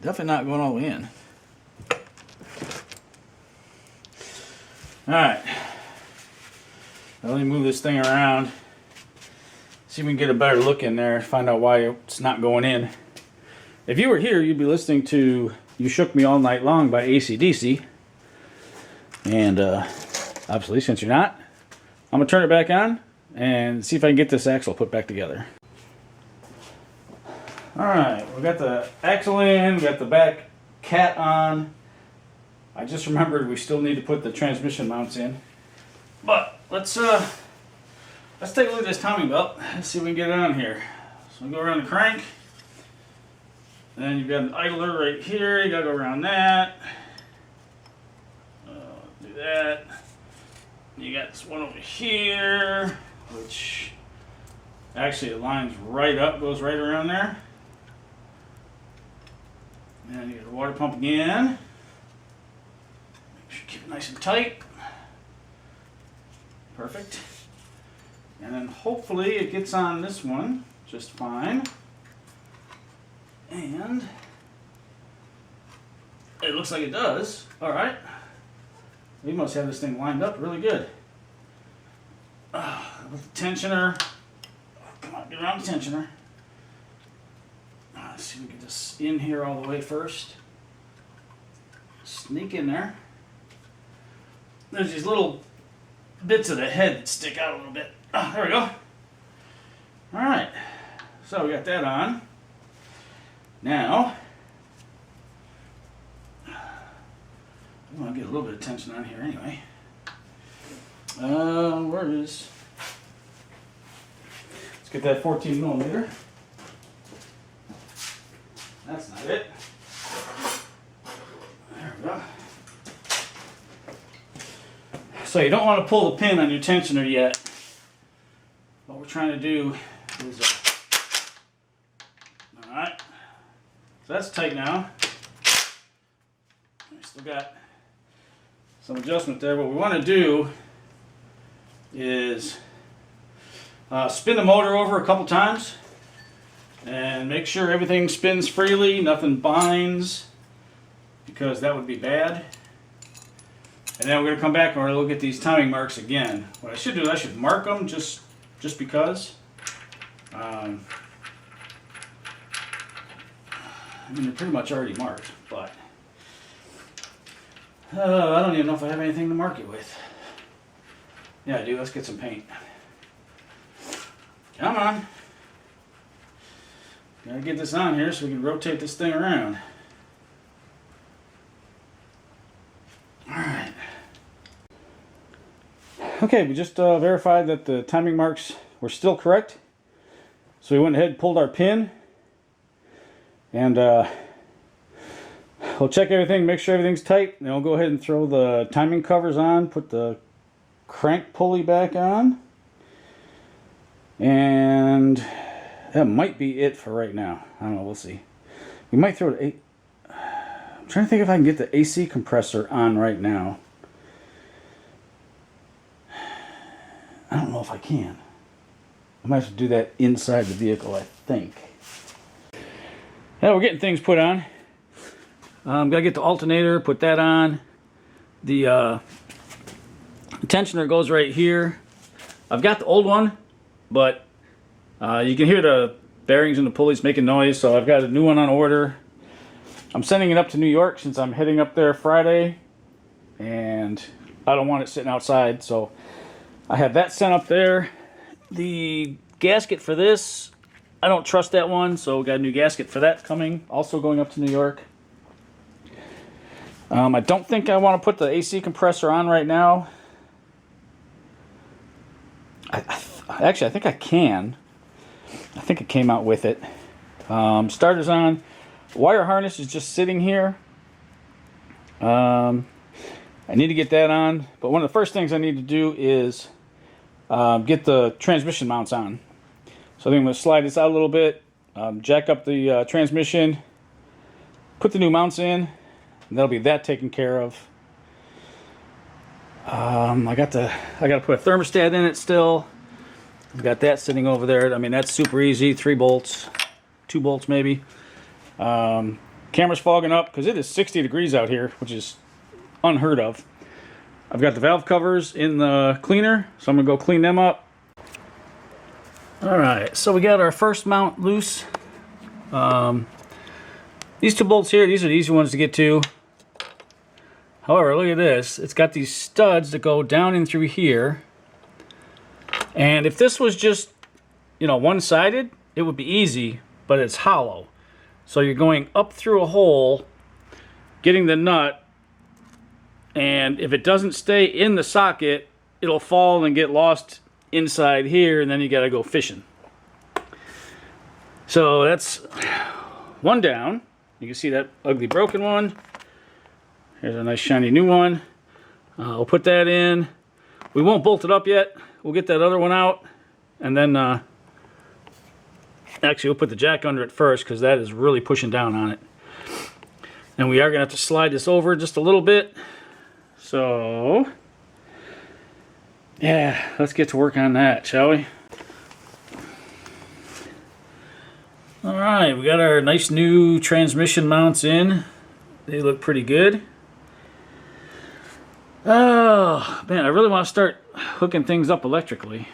Definitely not going all the way in. Alright. Let me move this thing around. See if we can get a better look in there. Find out why it's not going in. If you were here, you'd be listening to You Shook Me All Night Long by AC/DC. And obviously, since you're not, I'm going to turn it back on and see if I can get this axle put back together. Alright, we got the axle in, we got the back cat on. I just remembered we still need to put the transmission mounts in. But let's take a look at this timing belt. Let's see if we can get it on here. So we go around the crank. Then you've got an idler right here, you gotta go around that. Do that. You got this one over here, which actually it lines right up, goes right around there. And you got the water pump again. Make sure you keep it nice and tight. Perfect. And then hopefully it gets on this one just fine. And it looks like it does. Alright. We must have this thing lined up really good. With the tensioner. Come on, get around the tensioner. Let's see if we can get this in here all the way first. Sneak in there. There's these little bits of the head that stick out a little bit. There we go. Alright. So we got that on. Now, I want to get a little bit of tension on here anyway. Where is... Let's get that 14 millimeter. That's not it. There we go. So you don't want to pull the pin on your tensioner yet. What we're trying to do is... Alright. So that's tight now. We still got some adjustment there. What we want to do is spin the motor over a couple times and make sure everything spins freely, nothing binds, because that would be bad. And then we're going to come back and we're going to look at these timing marks again. What I should do is I should mark them just because. I mean, they're pretty much already marked, but I don't even know if I have anything to mark it with. Yeah, I do. Let's get some paint. Come on. Gotta get this on here so we can rotate this thing around. Alright. Okay, we just verified that the timing marks were still correct. So we went ahead and pulled our pin. And we'll check everything, make sure everything's tight. Then we'll go ahead and throw the timing covers on, put the crank pulley back on. And that might be it for right now. I don't know, we'll see. We might throw it. I'm trying to think if I can get the AC compressor on right now. I don't know if I can. I might have to do that inside the vehicle, I think. Yeah, we're getting things put on. Gotta get the alternator, put that on. The tensioner goes right here. I've got the old one, but you can hear the bearings and the pulleys making noise, so I've got a new one on order. I'm sending it up to New York since I'm heading up there Friday, and I don't want it sitting outside, so I have that sent up there. The gasket for this, I don't trust that one, so we got a new gasket for that coming, also going up to New York. I don't think I want to put the AC compressor on right now. I Actually, I think I can. I think it came out with it. Starter's on. Wire harness is just sitting here. I need to get that on, but one of the first things I need to do is get the transmission mounts on. So I think I'm going to slide this out a little bit, jack up the transmission, put the new mounts in, and that'll be that taken care of. I got to put a thermostat in it still. I've got that sitting over there. I mean, that's super easy. 3 bolts, 2 bolts maybe. Camera's fogging up because it is 60 degrees out here, which is unheard of. I've got the valve covers in the cleaner, so I'm gonna go clean them up. All right, so we got our first mount loose. These 2 bolts here, these are the easy ones to get to. However, look at this. It's got these studs that go down in through here. And if this was just, you know, one-sided, it would be easy, but it's hollow. So you're going up through a hole, getting the nut, and if it doesn't stay in the socket, it'll fall and get lost inside here, and then you gotta go fishing. So that's one down. You can see that ugly broken one. Here's a nice shiny new one. We'll put that in. We won't bolt it up yet. We'll get that other one out, and then actually we'll put the jack under it first because that is really pushing down on it. And we are gonna have to slide this over just a little bit. So yeah, let's get to work on that, shall we? All right, we got our nice new transmission mounts in. They look pretty good. Oh man, I really want to start hooking things up electrically.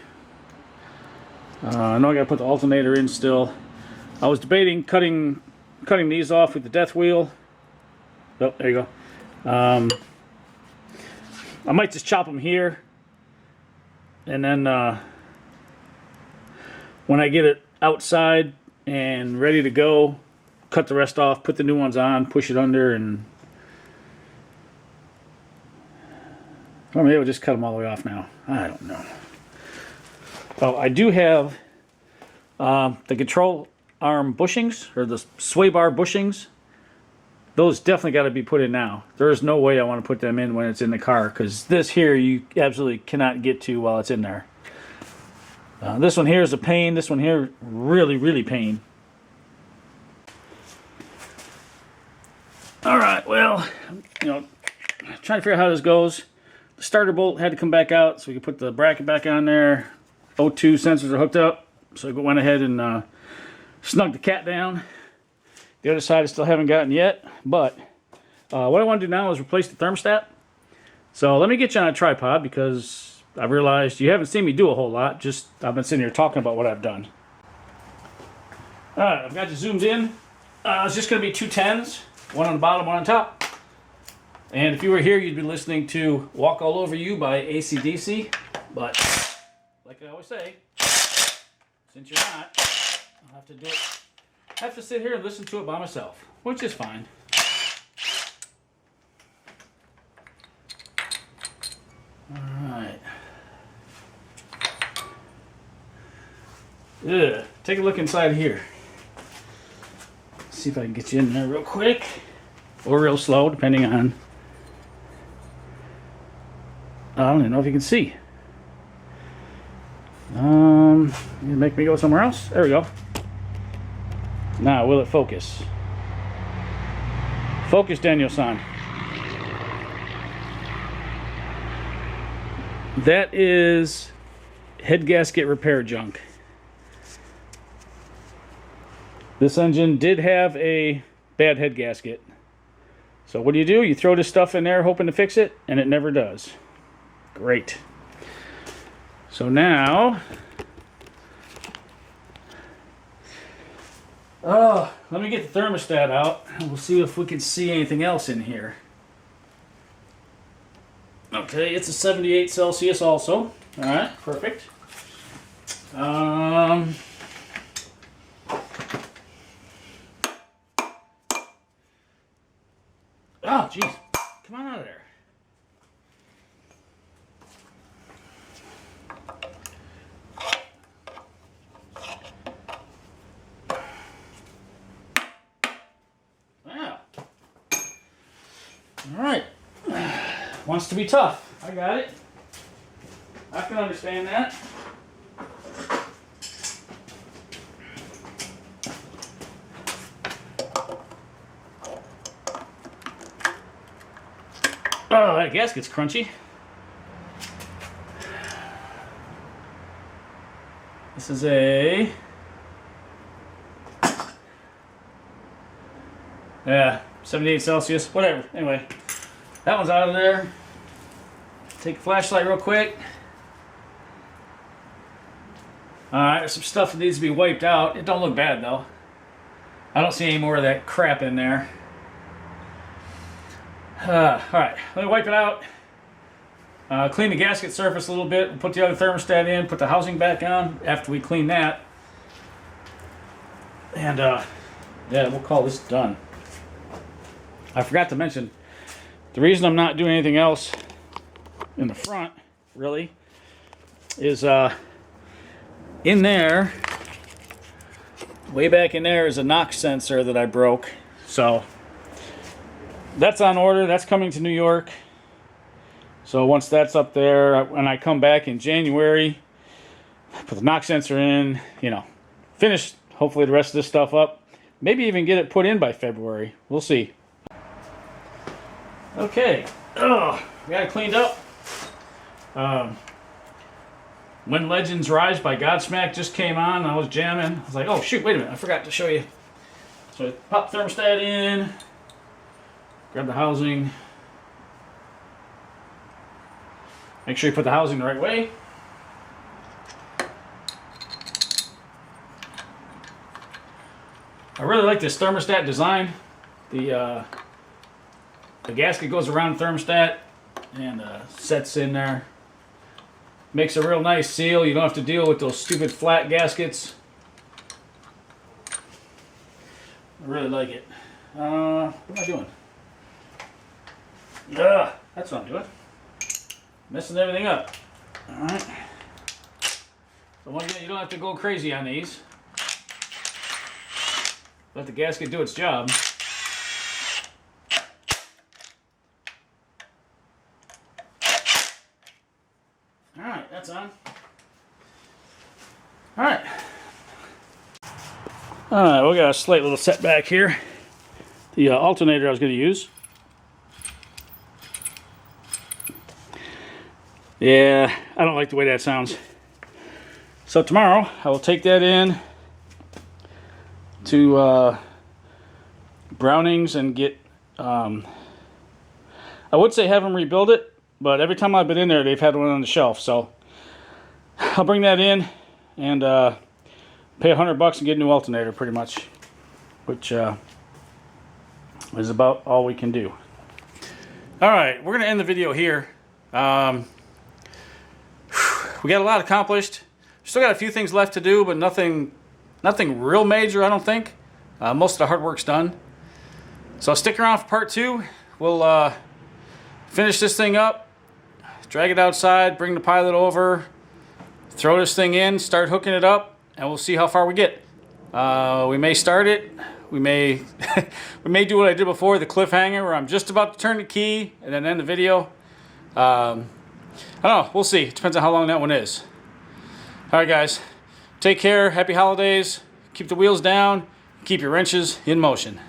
I know I gotta put the alternator in still. I was debating cutting these off with the death wheel. Oh, there you go. I might just chop them here, and then when I get it outside and ready to go, cut the rest off, put the new ones on, push it under, and or maybe I'll just cut them all the way off now. I don't know. Oh, I do have the control arm bushings, or the sway bar bushings. Those definitely got to be put in now. There is no way I want to put them in when it's in the car, because this here you absolutely cannot get to while it's in there. This one here is a pain. This one here, really, really pain. All right, well, you know, trying to figure out how this goes. The starter bolt had to come back out so we could put the bracket back on there. O2 sensors are hooked up, so I went ahead and snugged the cat down. The other side I still haven't gotten yet, but what I want to do now is replace the thermostat. So let me get you on a tripod because I realized you haven't seen me do a whole lot. Just I've been sitting here talking about what I've done. All right, I've got you zoomed in. It's just going to be 2 10s, one on the bottom, one on top. And if you were here, you'd be listening to Walk All Over You by AC/DC. But like I always say, since you're not, I'll have to do it. I have to sit here and listen to it by myself, which is fine. Alright. Take a look inside here. See if I can get you in there real quick. Or real slow, depending on... I don't even know if you can see. You make me go somewhere else? There we go. Now, will it focus? Focus, Daniel-san. That is head gasket repair junk. This engine did have a bad head gasket. So what do? You throw this stuff in there hoping to fix it, and it never does. Great. So now... let me get the thermostat out, and we'll see if we can see anything else in here. Okay, it's a 78 Celsius also. Alright, perfect. Oh, jeez. Come on out of there. All right. Wants to be tough. I got it. I can understand that. Oh, that gasket's crunchy. This is a... yeah, 78 Celsius, whatever. Anyway, that one's out of there. Take a flashlight real quick. Alright, there's some stuff that needs to be wiped out. It don't look bad though. I don't see any more of that crap in there. Alright, let me wipe it out. Clean the gasket surface a little bit. Put the other thermostat in. Put the housing back on after we clean that. And yeah, we'll call this done. I forgot to mention, the reason I'm not doing anything else in the front, really, is in there, way back in there is a knock sensor that I broke. So that's on order. That's coming to New York. So once that's up there, when I come back in January, put the knock sensor in, you know, finish hopefully the rest of this stuff up. Maybe even get it put in by February. We'll see. Okay. Oh, we got it cleaned up. When Legends Rise by Godsmack just came on, I was jamming. I was like, oh shoot, wait a minute, I forgot to show you. So I pop thermostat in, grab the housing. Make sure you put the housing the right way. I really like this thermostat design. The gasket goes around the thermostat and sets in there. Makes a real nice seal. You don't have to deal with those stupid flat gaskets. I really like it. What am I doing? That's what I'm doing. Messing everything up. Alright. So once again, you don't have to go crazy on these. Let the gasket do its job. Alright, that's on. Alright. Alright, we got a slight little setback here. The alternator I was going to use. Yeah, I don't like the way that sounds. So tomorrow, I will take that in to Brownings and get, I would say have them rebuild it, but every time I've been in there, they've had one on the shelf. So I'll bring that in and pay $100 and get a new alternator, pretty much, which is about all we can do. All right, we're going to end the video here. We got a lot accomplished. Still got a few things left to do, but nothing real major, I don't think. Most of the hard work's done. So stick around for part 2. We'll finish this thing up, drag it outside, bring the pilot over, throw this thing in, start hooking it up, and we'll see how far we get. We may start it. We may we may do what I did before, the cliffhanger, where I'm just about to turn the key and then end the video. I don't know. We'll see. It depends on how long that one is. All right, guys. Take care. Happy holidays. Keep the wheels down. Keep your wrenches in motion.